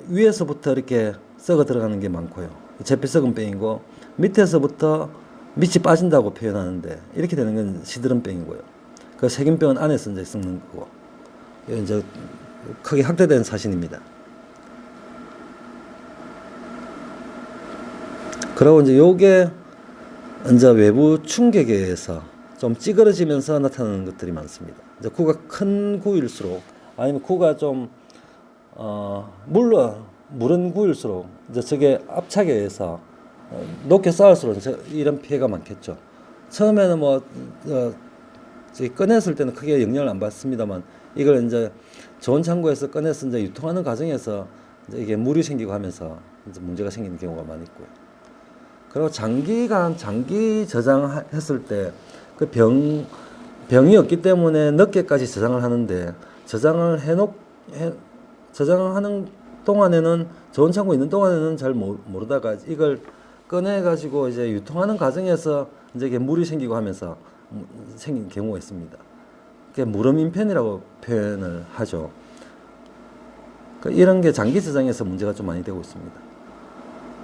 위에서부터 이렇게 썩어 들어가는 게 많고요. 잿빛썩은 병이고 밑에서부터 밑이 빠진다고 표현하는데 이렇게 되는 건 시드름병이고요. 그 세균병은 안에서 이제 썩는 거고 이제 크게 확대된 사진입니다. 그리고 이제 요게 이제 외부 충격에 의해서 좀 찌그러지면서 나타나는 것들이 많습니다. 이제 구가 큰 구일수록 아니면 구가 좀 무른 구일수록 이제 저게 압착에 의해서 높게 쌓을수록 이런 피해가 많겠죠. 처음에는 꺼냈을 때는 크게 영향을 안 받습니다만 이걸 이제 좋은 창고에서 꺼내서 이제 유통하는 과정에서 이제 이게 물이 생기고 하면서 이제 문제가 생기는 경우가 많이 있고요. 그리고 장기간 장기 저장했을 때 그 병이 없기 때문에 늦게까지 저장을 하는데 저장하는 동안에는 좋은 창고에 있는 동안에는 잘 모르다가 이걸 꺼내 가지고 이제 유통하는 과정에서 이제 이게 물이 생기고 하면서 생긴 경우가 있습니다. 그게 무름인편이라고 표현을 하죠. 그러니까 이런 게 장기 저장에서 문제가 좀 많이 되고 있습니다.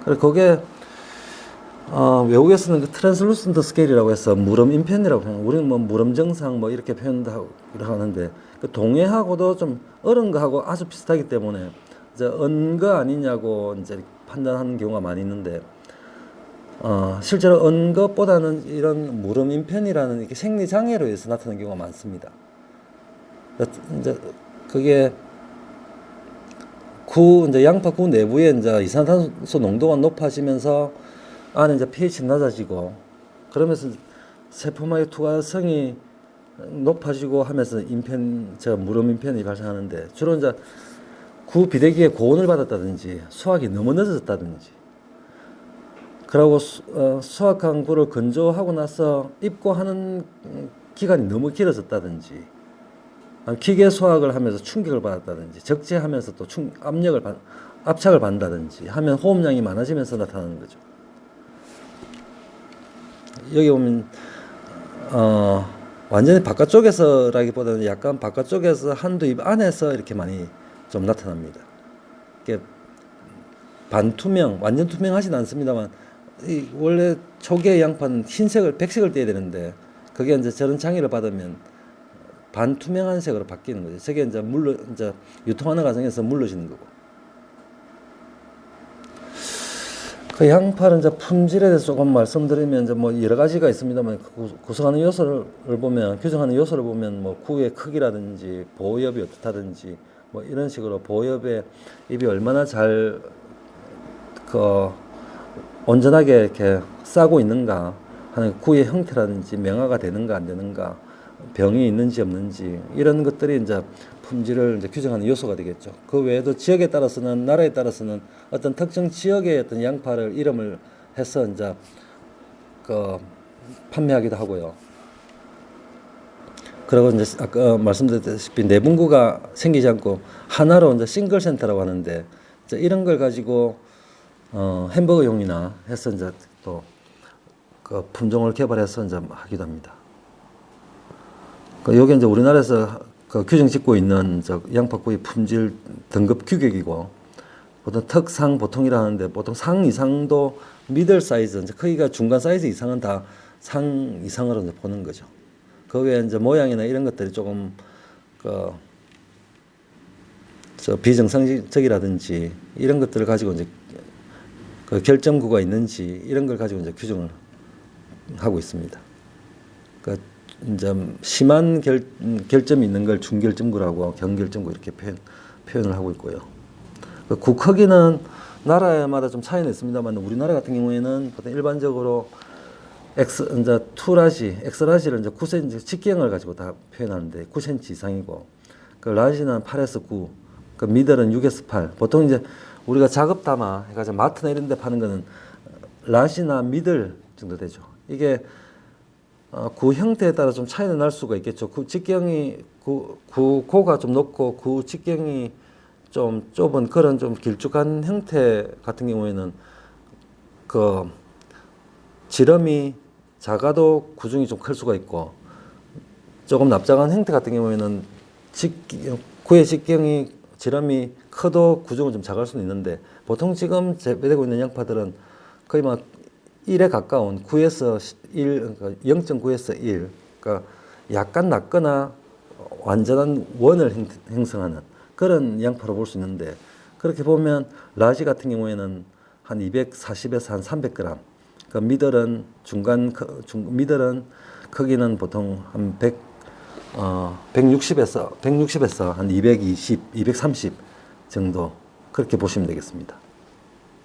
그래서 그게 외국에서는 그 트랜슬루센트 스케일이라고 해서 무름 인편이라고 해요. 우리는 뭐 무름 정상 뭐 이렇게 표현도 하는데 그 동해하고도 좀 어른 거하고 아주 비슷하기 때문에 이제 언거 아니냐고 이제 판단하는 경우가 많이 있는데 실제로 언것보다는 이런 무름 인편이라는 이렇게 생리 장애로 해서 나타나는 경우가 많습니다. 이제 그게 이제 양파 구 내부에 이제 이산화탄소 농도가 높아지면서 안에 이제 pH가 낮아지고 그러면서 세포막의 투과성이 높아지고 하면서 무름 인편이 발생하는데 주로 이제 구 비대기에 고온을 받았다든지 수확이 너무 늦어졌다든지 그러고 수확한 구를 건조하고 나서 입고하는 기간이 너무 길어졌다든지 기계 수확을 하면서 충격을 받았다든지 적재하면서 또 압착을 받는다든지 하면 호흡량이 많아지면서 나타나는 거죠. 여기 보면 완전히 바깥쪽에서라기보다는 약간 바깥쪽에서 한두 입 안에서 이렇게 많이 좀 나타납니다. 이게 반투명, 완전 투명하진 않습니다만 원래 초기의 양파는 백색을 떼야 되는데 그게 이제 저런 장애를 받으면 반투명한 색으로 바뀌는 거죠. 저게 이제 유통하는 과정에서 물러지는 거고. 그 양파는 이제 품질에 대해서 조금 말씀드리면 이제 뭐 여러 가지가 있습니다만 구성하는 요소를 보면 규정하는 요소를 보면 뭐 구의 크기라든지 보호엽이 어떻다든지 뭐 이런 식으로 보호엽의 입이 얼마나 잘 온전하게 이렇게 싸고 있는가 하는 구의 형태라든지 명화가 되는가 안 되는가 병이 있는지 없는지 이런 것들이 이제 품질을 이제 규정하는 요소가 되겠죠. 그 외에도 지역에 따라서는 나라에 따라서는 어떤 특정 지역의 어떤 양파를 이름을 해서 이제 판매하기도 하고요. 그리고 이제 아까 말씀드렸다시피 내분구가 생기지 않고 하나로 이제 싱글 센터라고 하는데 이제 이런 걸 가지고 햄버거용이나 해서 이제 또 그 품종을 개발해서 이제 하기도 합니다. 요게 이제 우리나라에서 규정 짓고 있는 양파구의 품질 등급 규격이고 보통 특상 보통이라 하는데 보통 상 이상도 미들 사이즈 이제 크기가 중간 사이즈 이상은 다 상 이상으로 이제 보는 거죠. 그 외에 이제 모양이나 이런 것들이 조금 비정상적이라든지 이런 것들을 가지고 이제 결점구가 있는지 이런 걸 가지고 이제 규정을 하고 있습니다. 그러니까 이제 심한 결점이 있는 걸 중결점구라고 경결점구 이렇게 표현을 하고 있고요. 구 크기는 나라마다 좀 차이는 있습니다만 우리나라 같은 경우에는 보통 일반적으로 이제 2라지, 엑스라지를 이제 9cm 직경을 가지고 다 표현하는데 9cm 이상이고 그 라지는 8에서 9, 그 미들은 6에서 8. 보통 이제 우리가 작업 담아 해가지고 마트나 이런 데 파는 거는 라지나 미들 정도 되죠. 이게 구 형태에 따라 좀 차이는 날 수가 있겠죠. 구 직경이 고가 좀 높고 구 직경이 좀 좁은 그런 좀 길쭉한 형태 같은 경우에는 지름이 작아도 구중이 좀 클 수가 있고 조금 납작한 형태 같은 경우에는 구의 직경이 지름이 커도 구중은 좀 작을 수는 있는데 보통 지금 재배되고 있는 양파들은 거의 막 1에 가까운 9에서 1, 그러니까 0.9에서 1, 그러니까 약간 낮거나 완전한 원을 형성하는 그런 양파로 볼 수 있는데 그렇게 보면 라지 같은 경우에는 한 240에서 한 300g, 그 미들은 미들은 크기는 보통 한 160에서 한 220, 230 정도 그렇게 보시면 되겠습니다.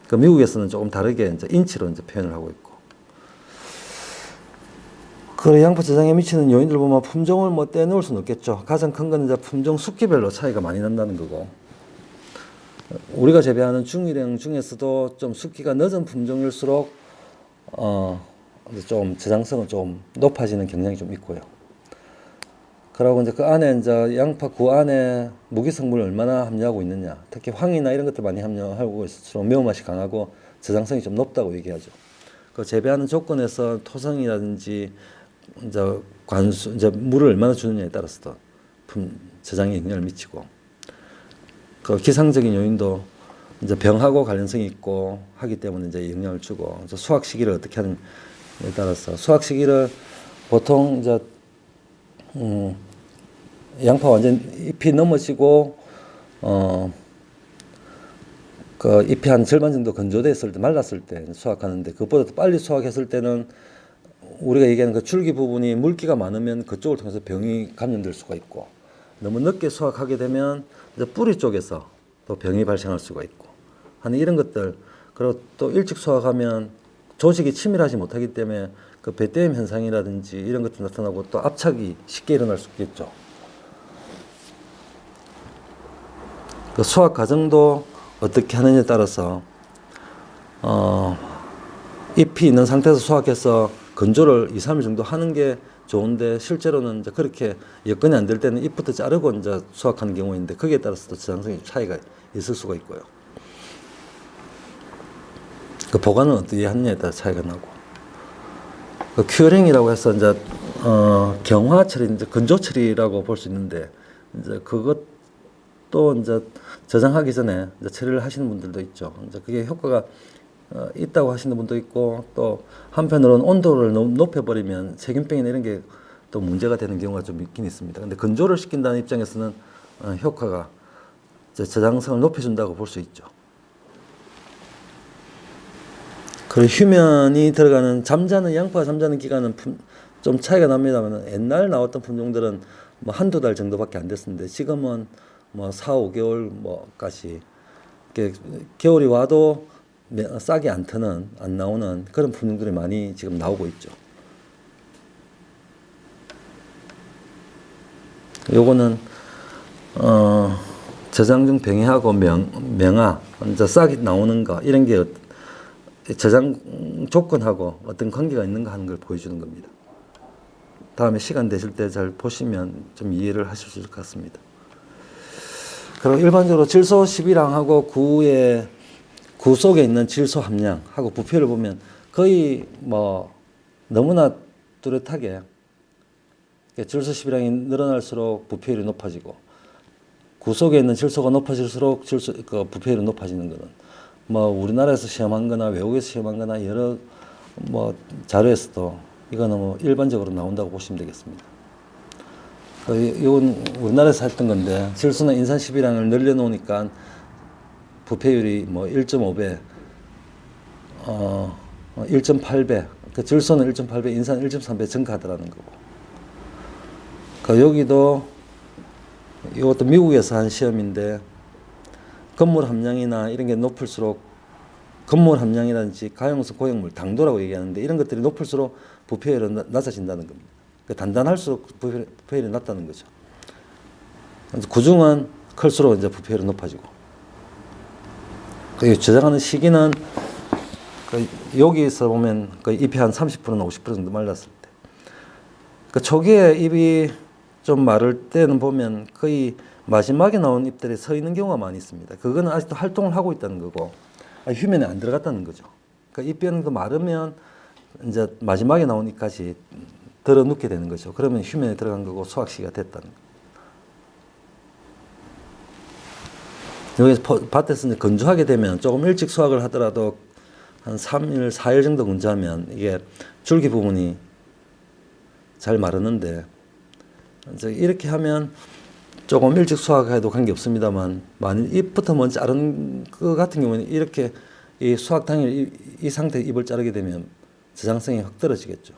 그 미국에서는 조금 다르게 이제 인치로 이제 표현을 하고 있고. 그 양파 저장에 미치는 요인들 보면 품종을 뭐 떼놓을 수는 없겠죠. 가장 큰 건 이제 품종 숙기별로 차이가 많이 난다는 거고. 우리가 재배하는 중일형 중에서도 좀 숙기가 늦은 품종일수록 좀 저장성은 좀 높아지는 경향이 좀 있고요. 그리고 이제 그 안에 이제 양파 구 안에 무기 성분을 얼마나 함유하고 있느냐, 특히 황이나 이런 것들 많이 함유하고 있을수록 매운맛이 강하고 저장성이 좀 높다고 얘기하죠. 그 재배하는 조건에서 토성이라든지 이제 물을 얼마나 주느냐에 따라서도 저장에 영향을 미치고 그 기상적인 요인도 이제 병하고 관련성이 있고 하기 때문에 이제 영향을 주고, 이제 수확 시기를 어떻게 하느냐에 따라서 수확 시기를 보통 이제 양파 완전 잎이 넘어지고 그 잎이 한 절반 정도 건조됐을 때, 말랐을 때 수확하는데, 그것보다 더 빨리 수확했을 때는 우리가 얘기하는 그 줄기 부분이 물기가 많으면 그쪽을 통해서 병이 감염될 수가 있고, 너무 늦게 수확하게 되면 이제 뿌리 쪽에서 또 병이 발생할 수가 있고 하는 이런 것들. 그리고 또 일찍 수확하면 조직이 치밀하지 못하기 때문에 그 배때임 현상이라든지 이런 것도 나타나고, 또 압착이 쉽게 일어날 수 있겠죠. 그 수확 과정도 어떻게 하느냐에 따라서 잎이 있는 상태에서 수확해서 건조를 2, 3일 정도 하는 게 좋은데, 실제로는 이제 그렇게 여건이 안 될 때는 잎부터 자르고 이제 수확하는 경우인데, 거기에 따라서도 저장성이 차이가 있을 수가 있고요. 그 보관은 어떻게 하느냐에 따라 차이가 나고, 그 큐어링이라고 해서 이제 경화 처리, 이제 건조 처리라고 볼 수 있는데, 이제 그것도 이제 저장하기 전에 이제 처리를 하시는 분들도 있죠. 이제 그게 효과가 있다고 하시는 분도 있고, 또 한편으로는 온도를 너무 높여버리면 세균병이나 이런 게 또 문제가 되는 경우가 좀 있긴 있습니다. 근데 건조를 시킨다는 입장에서는 효과가 저장성을 높여준다고 볼 수 있죠. 그리고 휴면이 들어가는 양파 잠자는 기간은 좀 차이가 납니다만, 옛날 나왔던 품종들은 뭐 한두 달 정도밖에 안 됐었는데, 지금은 뭐 4, 5개월 뭐까지, 겨울이 와도 싹이 안 나오는 그런 품종들이 많이 지금 나오고 있죠. 요거는 저장 중 병해하고 명화, 이제 싹이 나오는 거, 이런 게 저장 조건하고 어떤 관계가 있는가 하는 걸 보여주는 겁니다. 다음에 시간 되실 때 잘 보시면 좀 이해를 하실 수 있을 것 같습니다. 그리고 일반적으로 질소 11항하고 구 속에 있는 질소 함량하고 부피를 보면 거의 뭐 너무나 뚜렷하게, 질소 11항이 늘어날수록 부피율이 높아지고, 구 속에 있는 질소가 높아질수록 그 부피율이 높아지는 거는 뭐 우리나라에서 시험한 거나 외국에서 시험한 거나 여러 뭐 자료에서도 이거는 뭐 일반적으로 나온다고 보시면 되겠습니다. 이건 우리나라에서 했던 건데, 질소나 인산 11항을 늘려놓으니까 부패율이 뭐 1.5배, 1.8배, 그 질소는 1.8배, 인산 1.3배 증가하더라는 거고. 여기도 이것도 미국에서 한 시험인데, 건물 함량이나 이런 게 높을수록, 건물 함량이라든지 가용성 고형물, 당도라고 얘기하는데, 이런 것들이 높을수록 부패율은 낮아진다는 겁니다. 단단할수록 부패율이 낮다는 거죠. 구중은 클수록 이제 부패율이 높아지고. 저장하는 시기는 여기서 보면 잎이 한 30%나 50% 정도 말랐을 때. 초기에 잎이 좀 마를 때는 보면 거의 마지막에 나온 잎들이 서 있는 경우가 많이 있습니다. 그거는 아직도 활동을 하고 있다는 거고, 휴면에 안 들어갔다는 거죠. 잎변도 마르면 이제 마지막에 나온 잎까지 들어 눕게 되는 거죠. 그러면 휴면에 들어간 거고 수확 시기가 됐다는 거예요. 여기 밭에서 이제 건조하게 되면 조금 일찍 수확을 하더라도 한 3일, 4일 정도 건조하면 이게 줄기 부분이 잘 마르는데, 이제 이렇게 하면 조금 일찍 수확해도 관계없습니다만, 만일 잎부터 먼저 자른 것 같은 경우는 이렇게 이 수확 당일 이 상태의 잎을 자르게 되면 저장성이 확 떨어지겠죠.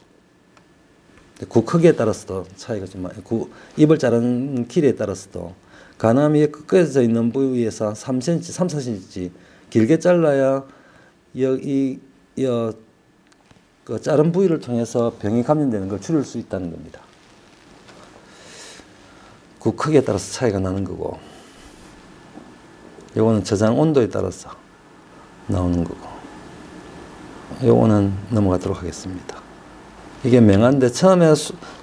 구 크기에 따라서도 차이가 좀 많이, 잎을 자르는 길이에 따라서도 가나미에 꺾여져 있는 부위에서 3cm, 3, 4cm 길게 잘라야 그 자른 부위를 통해서 병이 감염되는 걸 줄일 수 있다는 겁니다. 구 크기에 따라서 차이가 나는 거고, 요거는 저장 온도에 따라서 나오는 거고, 요거는 넘어가도록 하겠습니다. 이게 명화인데, 처음에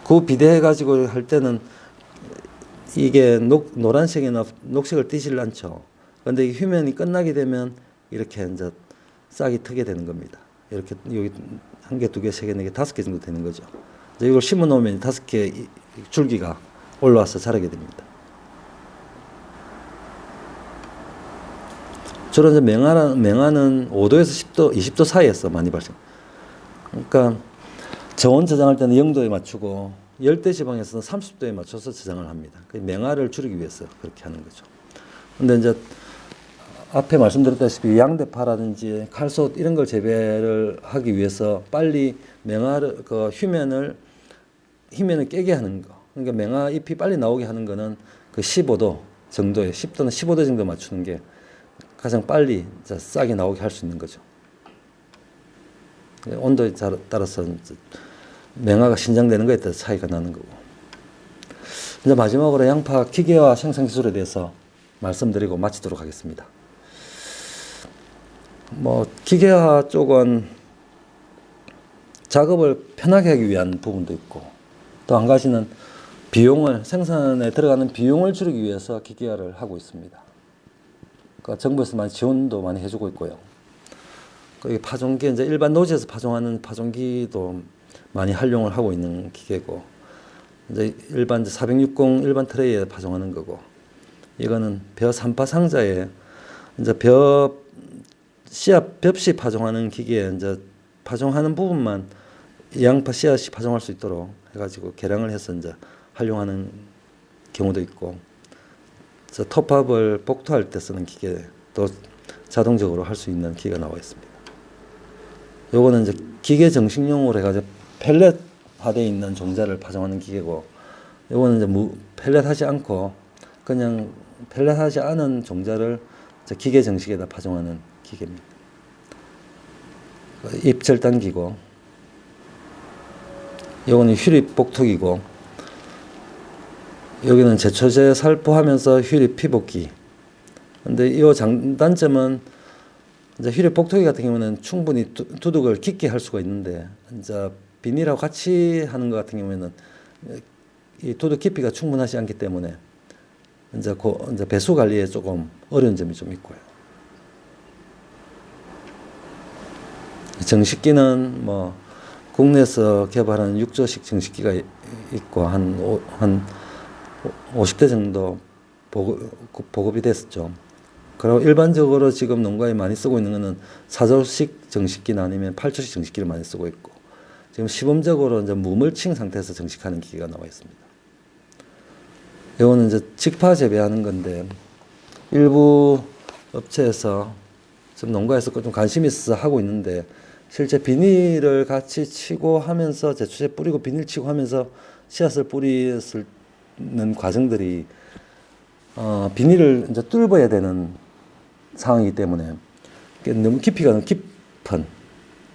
구 비대해가지고 할 때는 이게 노란색이나 녹색을 띠질 않죠. 근데 이 휴면이 끝나게 되면 이렇게 이제 싹이 트게 되는 겁니다. 이렇게 여기 1개, 2개, 3개, 4개, 5개 정도 되는 거죠. 이걸 심어 놓으면 5개 줄기가 올라와서 자라게 됩니다. 주로 이제 맹아는 5도에서 10도, 20도 사이에서 많이 발생. 그러니까 저온 저장할 때는 0도에 맞추고 열대 지방에서는 30도에 맞춰서 저장을 합니다. 그 맹아를 줄이기 위해서 그렇게 하는 거죠. 근데 이제 앞에 말씀드렸다시피 양대파라든지 칼솥 이런 걸 재배를 하기 위해서 빨리 맹아를 그 휴면을 깨게 하는 거. 그러니까 맹아 잎이 빨리 나오게 하는 거는 그 15도 정도에 10도나 15도 정도 맞추는 게 가장 빨리 싹이 나오게 할 수 있는 거죠. 온도에 따라서 맹아가 신장되는 거에 따라서 차이가 나는 거고. 이제 마지막으로 양파 기계화 생산 기술에 대해서 말씀드리고 마치도록 하겠습니다. 뭐 기계화 쪽은 작업을 편하게 하기 위한 부분도 있고, 또 한 가지는 생산에 들어가는 비용을 줄이기 위해서 기계화를 하고 있습니다. 그러니까 정부에서 많이 지원도 많이 해주고 있고요. 파종기, 이제 일반 노지에서 파종하는 파종기도 많이 활용을 하고 있는 기계고, 이제 일반 460 일반 트레이에 파종하는 거고, 이거는 벼 3파 상자에 이제 씨앗 벽시 파종하는 기계에 이제 파종하는 부분만 양파 씨앗이 파종할 수 있도록 해가지고 개량을 해서 이제 활용하는 경우도 있고, 톱밥을 복토할 때 쓰는 기계도 자동적으로 할 수 있는 기계가 나와 있습니다. 요거는 이제 기계 정식용으로 해가지고 펠렛화되어 있는 종자를 파종하는 기계고, 요거는 이제 펠렛하지 않고 그냥 펠렛하지 않은 종자를 이제 기계 정식에다 파종하는 기계입니다. 잎 절단기고, 요거는 휴립 복토기고, 여기는 제초제 살포하면서 휴립 피복기. 근데 이 장단점은 이제 휴립 복토기 같은 경우는 충분히 두둑을 깊게 할 수가 있는데, 이제 비닐하고 같이 하는 것 같은 경우에는 이 두둑 깊이가 충분하지 않기 때문에 이제 배수 관리에 조금 어려운 점이 좀 있고요. 정식기는 뭐 국내에서 개발한 육조식 정식기가 있고 한 50대 정도 보급이 됐었죠. 그리고 일반적으로 지금 농가에 많이 쓰고 있는 것은 4조식 정식기나 아니면 8조식 정식기를 많이 쓰고 있고, 지금 시범적으로 이제 무물칭 상태에서 정식하는 기계가 나와 있습니다. 이거는 이제 직파 재배하는 건데, 일부 업체에서 지금 농가에서 좀 관심이 있어서 하고 있는데, 실제 비닐을 같이 치고 하면서 제초제 뿌리고 비닐 치고 하면서 씨앗을 뿌리는 과정들이 비닐을 이제 뚫어야 되는 상황이기 때문에 너무 깊이가 너무 깊은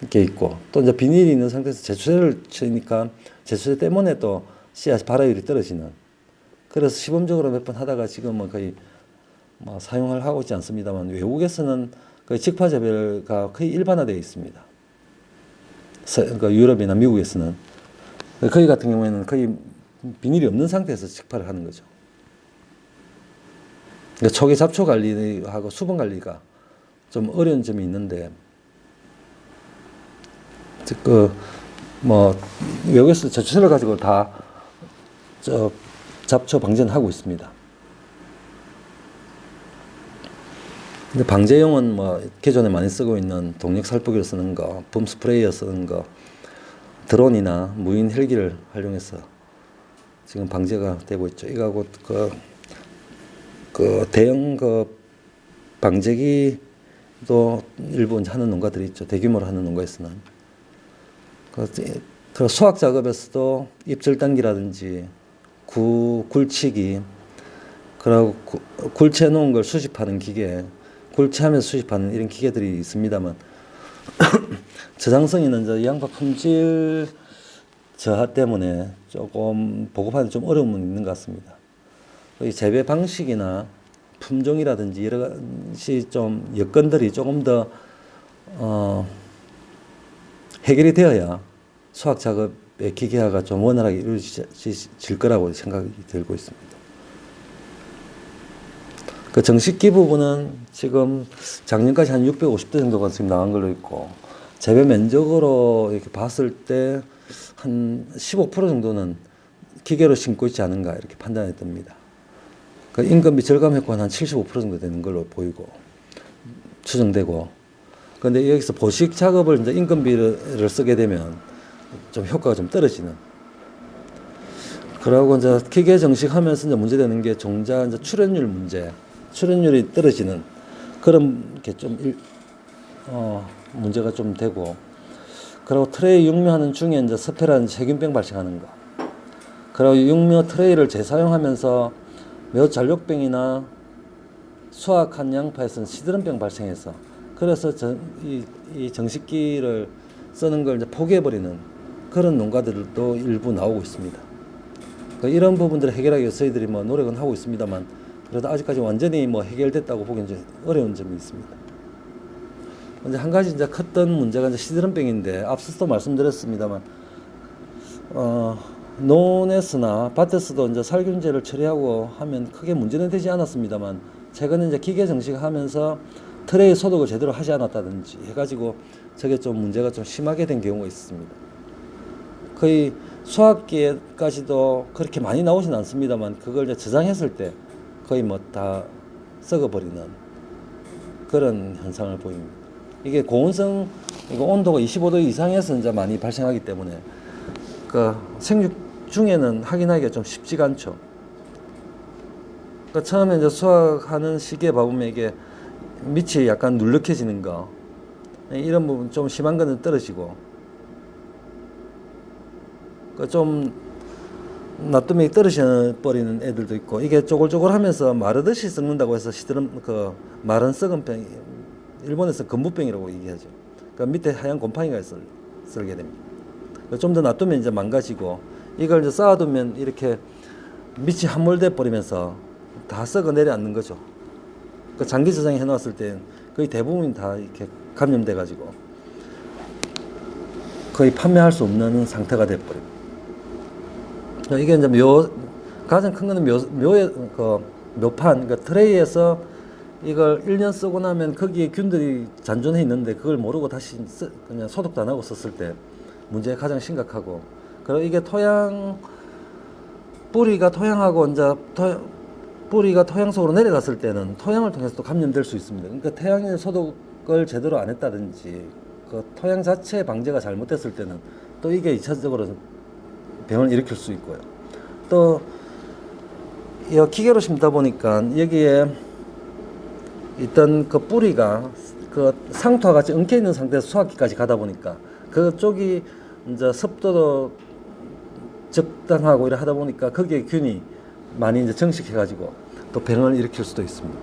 게 있고, 또 이제 비닐이 있는 상태에서 제초제를 치니까 제초제 때문에 또 씨앗 발화율이 떨어지는, 그래서 시범적으로 몇 번 하다가 지금은 거의 뭐 사용을 하고 있지 않습니다만, 외국에서는 거의 직파 재배가 거의 일반화되어 있습니다. 그러니까 유럽이나 미국에서는 거기 같은 경우에는 거의 비닐이 없는 상태에서 직파를 하는 거죠. 그러니까 초기 잡초 관리하고 수분 관리가 좀 어려운 점이 있는데, 외국에서 제초제를 가지고 다 잡초 방제는 하고 있습니다. 근데 방제용은 뭐 기존에 많이 쓰고 있는 동력 살포기를 쓰는 거, 붐 스프레이어 쓰는 거, 드론이나 무인 헬기를 활용해서 지금 방제가 되고 있죠. 이거하고 그 대형 방제기도 일부 하는 농가들이 있죠. 대규모로 하는 농가에서는. 그 수확 작업에서도 잎절단기라든지 굴치기, 그리고 굴채 놓은 걸 수집하는 기계, 굴치하면서 수집하는 이런 기계들이 있습니다만, 저장성에는 이제 양파 품질 저하 때문에 조금 보급하기 좀 어려움은 있는 것 같습니다. 재배 방식이나 품종이라든지 여러 가지 좀 여건들이 조금 더 해결이 되어야 수확 작업의 기계화가 좀 원활하게 이루어질 거라고 생각이 들고 있습니다. 그 정식기 부분은 지금 작년까지 한 650대 정도가 지금 나간 걸로 있고, 재배 면적으로 이렇게 봤을 때 한 15% 정도는 기계로 심고 있지 않은가 이렇게 판단이 듭니다. 그 인건비 절감 효과는 한 75% 정도 되는 걸로 보이고, 추정되고, 근데 여기서 보식 작업을 이제 인건비를 쓰게 되면 좀 효과가 좀 떨어지는. 그러고 이제 기계 정식하면서 이제 문제되는 게 종자 이제 출현율 문제, 출현율이 떨어지는 그런 게 좀 문제가 좀 되고, 그리고 트레이 육묘하는 중에 이제 스페란 세균병 발생하는 거. 그리고 육묘 트레이를 재사용하면서 매우 잔류병이나 수확한 양파에서는 시드름병 발생해서, 그래서 이 정식기를 쓰는 걸 이제 포기해버리는 그런 농가들도 일부 나오고 있습니다. 그러니까 이런 부분들을 해결하기 위해서 저희들이 뭐 노력은 하고 있습니다만, 그래도 아직까지 완전히 뭐 해결됐다고 보기는 좀 어려운 점이 있습니다. 이제 한 가지 이제 컸던 문제가 이제 시드름병인데, 앞서도 말씀드렸습니다만, 논에서나 밭에서도 이제 살균제를 처리하고 하면 크게 문제는 되지 않았습니다만, 최근에 이제 기계 정식하면서 트레이 소독을 제대로 하지 않았다든지 해가지고 저게 좀 문제가 좀 심하게 된 경우가 있습니다. 거의 수확기에까지도 그렇게 많이 나오진 않습니다만, 그걸 이제 저장했을 때 거의 뭐 다 썩어버리는 그런 현상을 보입니다. 이게 고온성, 이거 온도가 25도 이상에서 이제 많이 발생하기 때문에 그 생육 중에는 확인하기가 좀 쉽지가 않죠. 그러니까 처음에 이제 수확하는 시기에 봐보면 이게 밑이 약간 눌럭해지는 거, 이런 부분 좀 심한 거는 떨어지고, 좀 놔두면 떨어져 버리는 애들도 있고, 이게 쪼글쪼글하면서 마르듯이 썩는다고 해서 마른 썩은 병, 일본에서 건무병이라고 얘기하죠. 그러니까 밑에 하얀 곰팡이가 썰게 됩니다. 좀 더 놔두면 이제 망가지고, 이걸 이제 쌓아두면 이렇게 밑이 함몰돼 버리면서 다 썩어 내려앉는 거죠. 그 장기 저장해 놨을 때 거의 대부분 다 이렇게 감염돼 가지고 거의 판매할 수 없는 상태가 돼 버립니다. 이게 이제 가장 큰 거는 묘판, 그 트레이에서 이걸 1년 쓰고 나면 거기에 균들이 잔존해 있는데 그걸 모르고 다시 그냥 소독도 안 하고 썼을 때 문제가 가장 심각하고, 그리고 이게 뿌리가 토양하고 이제 뿌리가 토양 속으로 내려갔을 때는 토양을 통해서 또 감염될 수 있습니다. 그러니까 토양의 소독을 제대로 안 했다든지 그 토양 자체 방제가 잘못됐을 때는 또 이게 2차적으로 병을 일으킬 수 있고요. 또 기계로 심다 보니까 여기에 있던 그 뿌리가 그 상토와 같이 엉켜 있는 상태에서 수확기까지 가다 보니까 그쪽이 이제 습도도 적당하고 이래 하다 보니까 거기에 균이 많이 이제 정식해가지고 또 병을 일으킬 수도 있습니다.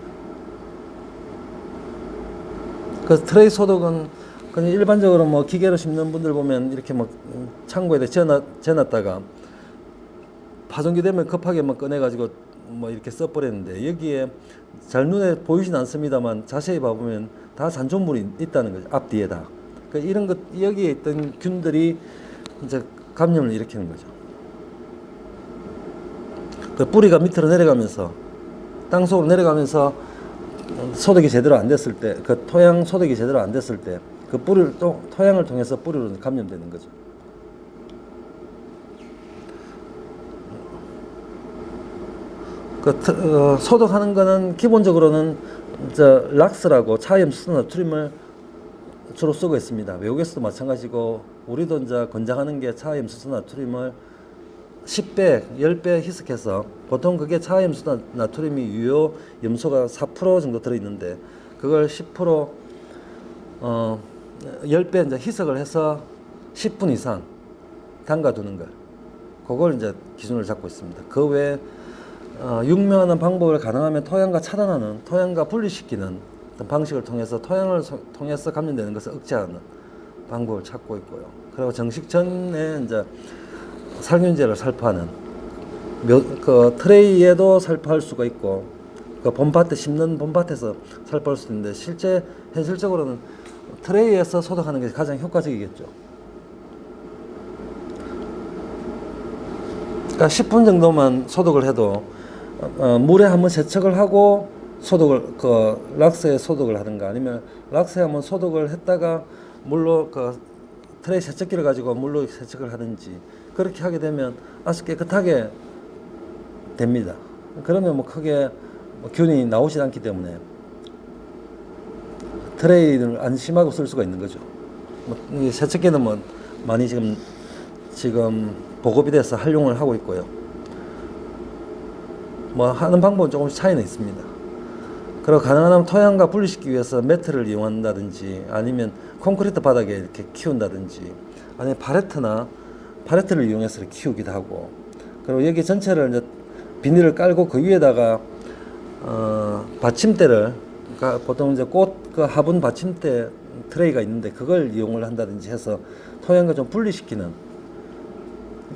그래서 트레이 소독은 그냥 일반적으로 뭐 기계로 심는 분들 보면 이렇게 뭐 창고에다 재놨다가 파종기 되면 급하게 막 꺼내가지고 뭐 이렇게 써버렸는데, 여기에 잘 눈에 보이진 않습니다만 자세히 봐보면 다 잔존물이 있다는 거죠. 앞뒤에다. 그러니까 이런 것, 여기에 있던 균들이 이제 감염을 일으키는 거죠. 그 뿌리가 밑으로 내려가면서 땅 속으로 내려가면서 소독이 제대로 안 됐을 때, 그 토양 소독이 제대로 안 됐을 때 그 뿌리를 또 토양을 통해서 뿌리로 감염되는 거죠. 소독하는 거는 기본적으로는 락스라고 차염 수소 나트륨을 주로 쓰고 있습니다. 외국에서도 마찬가지고, 우리도 이제 권장하는 게 차염 수소 나트륨을 10배, 10배 희석해서, 보통 그게 차염 수소 나트륨이 유효 염소가 4% 정도 들어있는데, 그걸 10%, 10배 이제 희석을 해서 10분 이상 담가두는 걸, 그걸 이제 기준을 잡고 있습니다. 그 외에 육묘하는 방법을 가능하면 토양과 차단하는, 토양과 분리시키는 어떤 방식을 통해서 토양을 통해서 감염되는 것을 억제하는 방법을 찾고 있고요. 그리고 정식 전에 이제 살균제를 살포하는, 그 트레이에도 살포할 수가 있고, 그 봄밭에 심는 봄밭에서 살포할 수도 있는데, 현실적으로는 트레이에서 소독하는 게 가장 효과적이겠죠. 그러니까 10분 정도만 소독을 해도 물에 한번 세척을 하고 소독을, 락스에 소독을 하든가, 아니면 락스에 한번 소독을 했다가 물로 트레이 세척기를 가지고 물로 세척을 하든지, 그렇게 하게 되면 아주 깨끗하게 됩니다. 그러면 뭐 크게 균이 나오지 않기 때문에 트레이를 안심하고 쓸 수가 있는 거죠. 이 세척기는 많이 지금 보급이 돼서 활용을 하고 있고요. 하는 방법은 조금씩 차이는 있습니다. 그리고 가능하면 토양과 분리시키기 위해서 매트를 이용한다든지 아니면 콘크리트 바닥에 이렇게 키운다든지 아니면 팔레트를 이용해서 이렇게 키우기도 하고, 그리고 여기 전체를 이제 비닐을 깔고 그 위에다가 받침대를, 그러니까 보통 이제 꽃 그 화분 받침대 트레이가 있는데 그걸 이용을 한다든지 해서 토양과 좀 분리시키는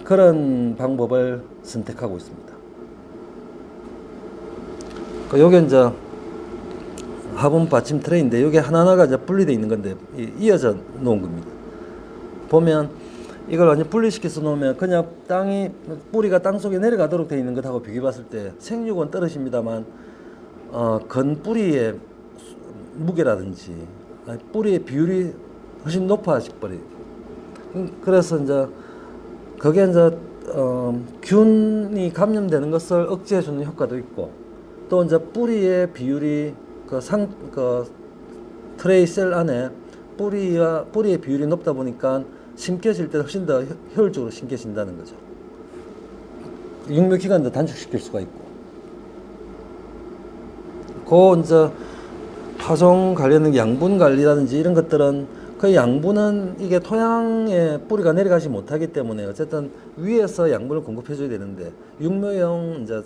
그런 방법을 선택하고 있습니다. 요게 이제 화분 받침 트레이인데 요게 하나하나가 이제 분리되어 있는 건데 이어져 놓은 겁니다. 보면 이걸 완전 분리시켜서 놓으면 그냥 뿌리가 땅 속에 내려가도록 되어 있는 것하고 비교해 봤을 때 생육은 떨어집니다만 건 뿌리의 무게라든지 뿌리의 비율이 훨씬 높아져 버려요. 그래서 이제 그게 이제 균이 감염되는 것을 억제해 주는 효과도 있고, 또 이제 뿌리의 비율이 그 트레이 셀 안에 뿌리의 비율이 높다 보니까 심겨질 때 훨씬 더 효율적으로 심겨진다는 거죠. 육묘 기간도 단축시킬 수가 있고. 이제 파종 관련된 양분 관리라든지 이런 것들은 그 양분은 이게 토양에 뿌리가 내려가지 못하기 때문에 어쨌든 위에서 양분을 공급해 줘야 되는데 육묘용 이제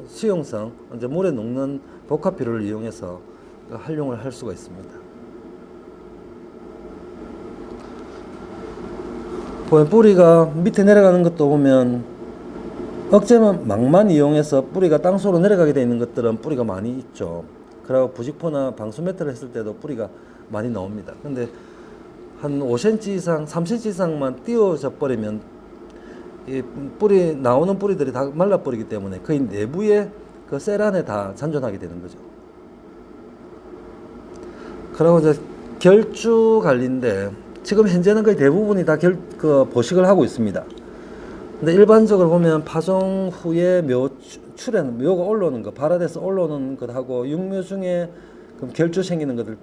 수용성 이제 물에 녹는 복합비료를 이용해서 활용을 할 수가 있습니다. 보면 뿌리가 밑에 내려가는 것도 보면 억제망만 이용해서 뿌리가 땅속으로 내려가게 되어 있는 것들은 뿌리가 많이 있죠. 그리고 부직포나 방수 매트를 했을 때도 뿌리가 많이 나옵니다. 근데 한 5cm 이상, 3cm 이상만 띄워져 버리면 이 나오는 뿌리들이 다 말라버리기 때문에 거의 내부에 그 셀 안에 다 잔존하게 되는 거죠. 그리고 이제 결주 관리인데 지금 현재는 거의 대부분이 다 보식을 하고 있습니다. 근데 일반적으로 보면 파종 후에 묘가 올라오는 거, 발화돼서 올라오는 것하고 육묘 중에 결주 생기는 것들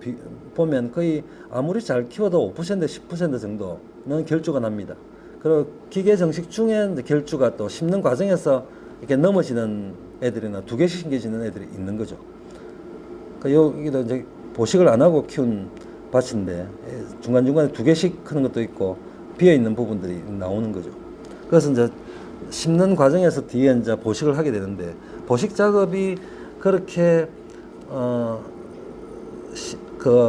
보면 거의 아무리 잘 키워도 5% 10% 정도는 결주가 납니다. 그리고 기계 정식 중에 결주가 또 심는 과정에서 이렇게 넘어지는 애들이나 2개씩 심겨지는 애들이 있는 거죠. 여기도 이제 보식을 안 하고 키운 밭인데 중간중간에 2개씩 크는 것도 있고 비어 있는 부분들이 나오는 거죠. 그래서 이제 심는 과정에서 뒤에 이제 보식을 하게 되는데 보식 작업이 그렇게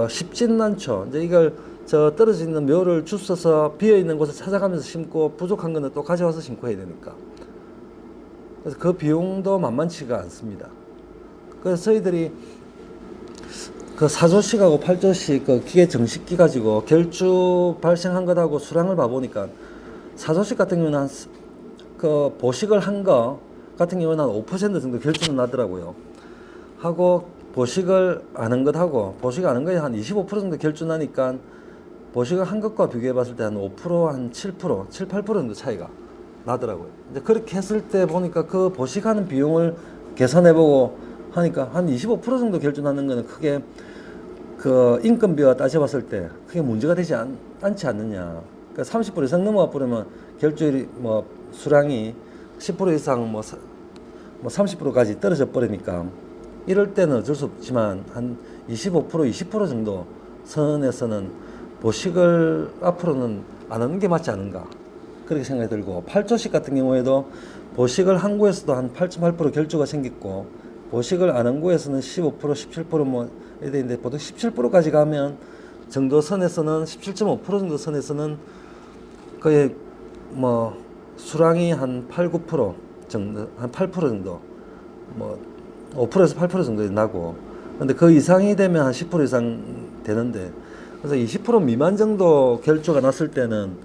쉽지는 않죠. 이제 이걸 떨어져 있는 묘를 주워서 비어 있는 곳을 찾아가면서 심고 부족한 거는 또 가져와서 심고 해야 되니까. 그래서 그 비용도 만만치가 않습니다. 그래서 저희들이 그 4조씩하고 8조씩 그 기계 정식기 가지고 결주 발생한 것하고 수량을 봐보니까 4조씩 같은 경우는 그 보식을 한 거 같은 경우는 한 5% 정도 결주는 나더라고요. 하고 보식을 안 한 것하고 보식 안 한 거에 한 25% 정도 결주 나니까 보식을 한 것과 비교해 봤을 때 한 5%, 한 7%, 7, 8% 정도 차이가 나더라고요. 이제 그렇게 했을 때 보니까 그 보식하는 비용을 계산해보고 하니까 한 25% 정도 결주 나는 거는 크게 그 인건비와 따져봤을 때 크게 문제가 되지 않지 않느냐. 그러니까 30% 이상 넘어가 버리면 결주율이 수량이 10% 이상 30%까지 떨어져 버리니까 이럴 때는 어쩔 수 없지만 한 25%, 20% 정도 선에서는 보식을 앞으로는 안 하는 게 맞지 않은가 그렇게 생각이 들고, 8조식 같은 경우에도 보식을 한 구에서도 한 8.8% 결주가 생겼고 보식을 안 한 구에서는 15%, 17% 이래 되는데 보통 17%까지 가면 정도 선에서는 17.5% 정도 선에서는 거의 수량이 한 8, 9% 정도, 한 8% 정도 5%에서 8% 정도 나고, 근데 그 이상이 되면 한 10% 이상 되는데, 그래서 20% 미만 정도 결주가 났을 때는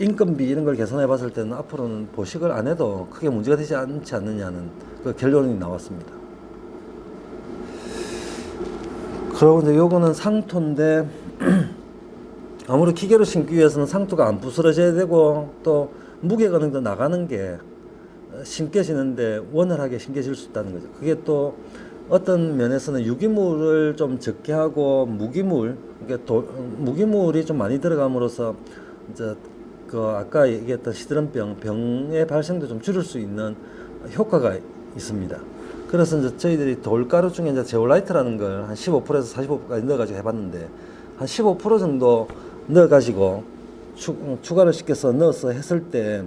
인건비 이런 걸 계산해 봤을 때는 앞으로는 보식을 안 해도 크게 문제가 되지 않지 않느냐는 그 결론이 나왔습니다. 그리고 이제 요거는 상토인데 아무리 기계로 심기 위해서는 상토가 안 부스러져야 되고 또 무게가 어느 정도 나가는 게 심겨지는데 원활하게 심겨질 수 있다는 거죠. 그게 또 어떤 면에서는 유기물을 좀 적게 하고 무기물, 그러니까 무기물이 좀 많이 들어감으로써 이제 그 아까 얘기했던 시드름병 병의 발생도 좀 줄일 수 있는 효과가 있습니다. 그래서 이제 저희들이 돌가루 중에 이제 제올라이트라는 걸 한 15%에서 45%까지 넣어가지고 해봤는데 한 15% 정도 넣어가지고 추가를 시켜서 넣어서 했을 때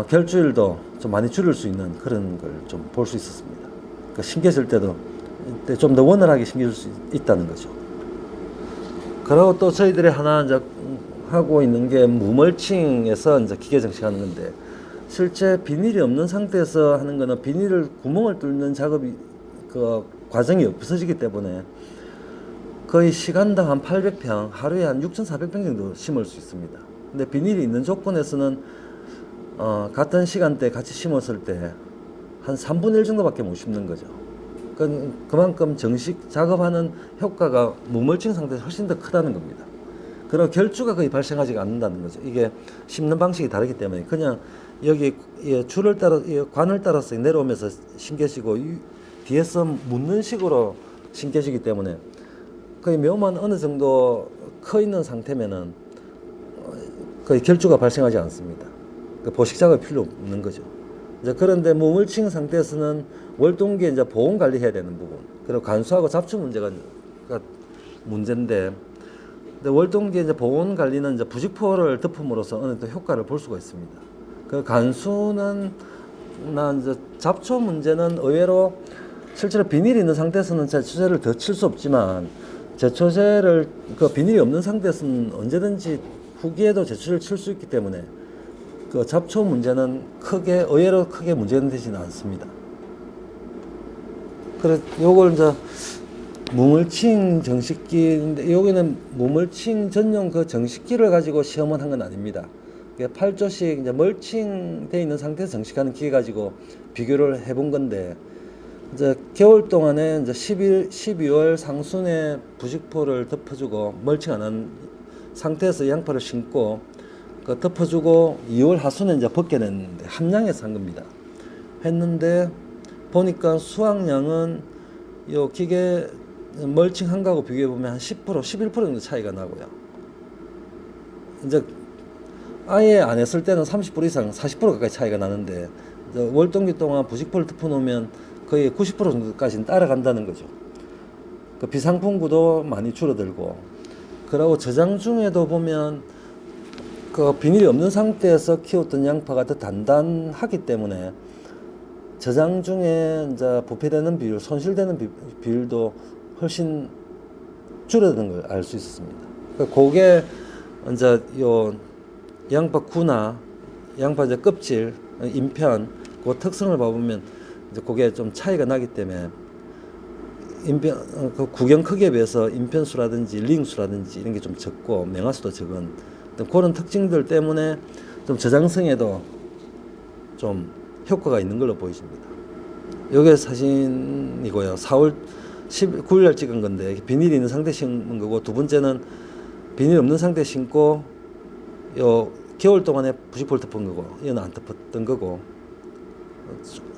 결주율도 좀 많이 줄일 수 있는 그런 걸 좀 볼 수 있었습니다. 그러니까 신겨질 때도 좀 더 원활하게 신겨질 수 있다는 거죠. 그리고 또 저희들이 하나 이제 하고 있는 게 무멀칭에서 이제 기계 정식하는 건데 실제 비닐이 없는 상태에서 하는 거는 비닐을 구멍을 뚫는 작업이 그 과정이 없어지기 때문에 거의 시간당 한 800평, 하루에 한 6,400평 정도 심을 수 있습니다. 근데 비닐이 있는 조건에서는 같은 시간대 같이 심었을 때 한 3분의 1 정도밖에 못 심는 거죠. 그만큼 정식 작업하는 효과가 무멀칭 상태에서 훨씬 더 크다는 겁니다. 그리고 결주가 거의 발생하지 않는다는 거죠. 이게 심는 방식이 다르기 때문에 그냥 여기 줄을 따라 관을 따라서 내려오면서 심겨지고 뒤에서 묻는 식으로 심겨지기 때문에 거의 묘만 어느 정도 커 있는 상태면은 거의 결주가 발생하지 않습니다. 보식 작업이 필요 없는 거죠. 이제 그런데 무물칭 상태에서는 월동기에 이제 보온 관리해야 되는 부분, 그리고 간수하고 잡초 문제가 문제인데, 근데 월동기에 이제 보온 관리는 이제 부직포를 덮음으로써 어느 정도 효과를 볼 수가 있습니다. 그 간수는 이제 잡초 문제는 의외로 실제로 비닐이 있는 상태에서는 제초제를 더 칠 수 없지만 제초제를 그 비닐이 없는 상태에서는 언제든지 후기에도 제초제를 칠 수 있기 때문에 그 잡초 문제는 의외로 크게 문제는 되지는 않습니다. 그래 요걸 이제 무물칭 정식기인데 여기는 무물칭 전용 그 정식기를 가지고 시험을 한 건 아닙니다. 8조씩 이제 멀칭되어 있는 상태에서 정식하는 기계 가지고 비교를 해본 건데 이제 겨울 동안에 이제 12월 상순에 부직포를 덮어주고 멀칭 안 한 상태에서 양파를 심고 그 덮어주고 2월 하순에 이제 벗겨냈는데 함량에서 한 겁니다. 했는데 보니까 수확량은 요 기계 멀칭한 거하고 비교해 보면 한 10%, 11% 정도 차이가 나고요. 이제 아예 안 했을 때는 30% 이상, 40% 가까이 차이가 나는데 월동기 동안 부직포를 덮어 놓으면 거의 90% 정도까지는 따라간다는 거죠. 그 비상풍구도 많이 줄어들고, 그리고 저장 중에도 보면 그 비닐이 없는 상태에서 키웠던 양파가 더 단단하기 때문에 저장 중에 이제 부패되는 비율, 손실되는 비율도 훨씬 줄어드는 걸 알 수 있었습니다. 그게 이제 요 양파 구나 양파 이제 껍질, 인편 그 특성을 봐보면 이제 그게 좀 차이가 나기 때문에 그 구경 크기에 비해서 인편수라든지 링수라든지 이런 게 좀 적고 맹화수도 적은 그런 특징들 때문에 좀 저장성에도 좀 효과가 있는 걸로 보이십니다. 이게 사진이고요. 4월 19일 날 찍은 건데 비닐이 있는 상태 심은 거고, 두 번째는 비닐 없는 상태 심고 요 겨울 동안에 부직포를 덮은 거고, 이건 안 덮었던 거고,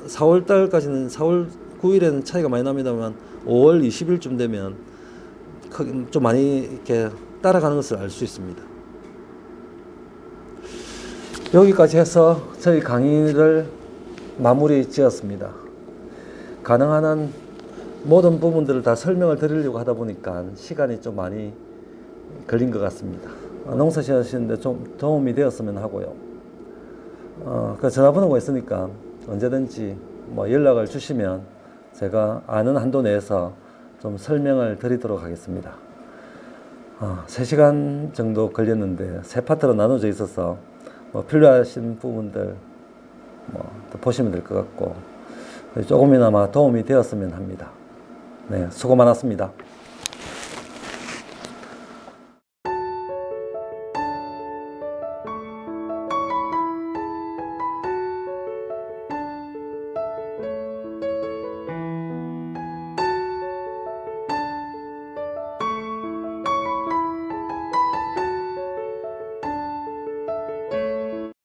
4월 달까지는 4월 9일에는 차이가 많이 납니다만 5월 20일쯤 되면 좀 많이 이렇게 따라가는 것을 알 수 있습니다. 여기까지 해서 저희 강의를 마무리 지었습니다. 가능한 한 모든 부분들을 다 설명을 드리려고 하다 보니까 시간이 좀 많이 걸린 것 같습니다. 농사 지으시는데 좀 도움이 되었으면 하고요. 그 전화번호가 있으니까 언제든지 뭐 연락을 주시면 제가 아는 한도 내에서 좀 설명을 드리도록 하겠습니다. 3시간 정도 걸렸는데 세 파트로 나눠져 있어서 뭐 필요하신 부분들 더 보시면 될 것 같고 조금이나마 도움이 되었으면 합니다. 네, 수고 많았습니다.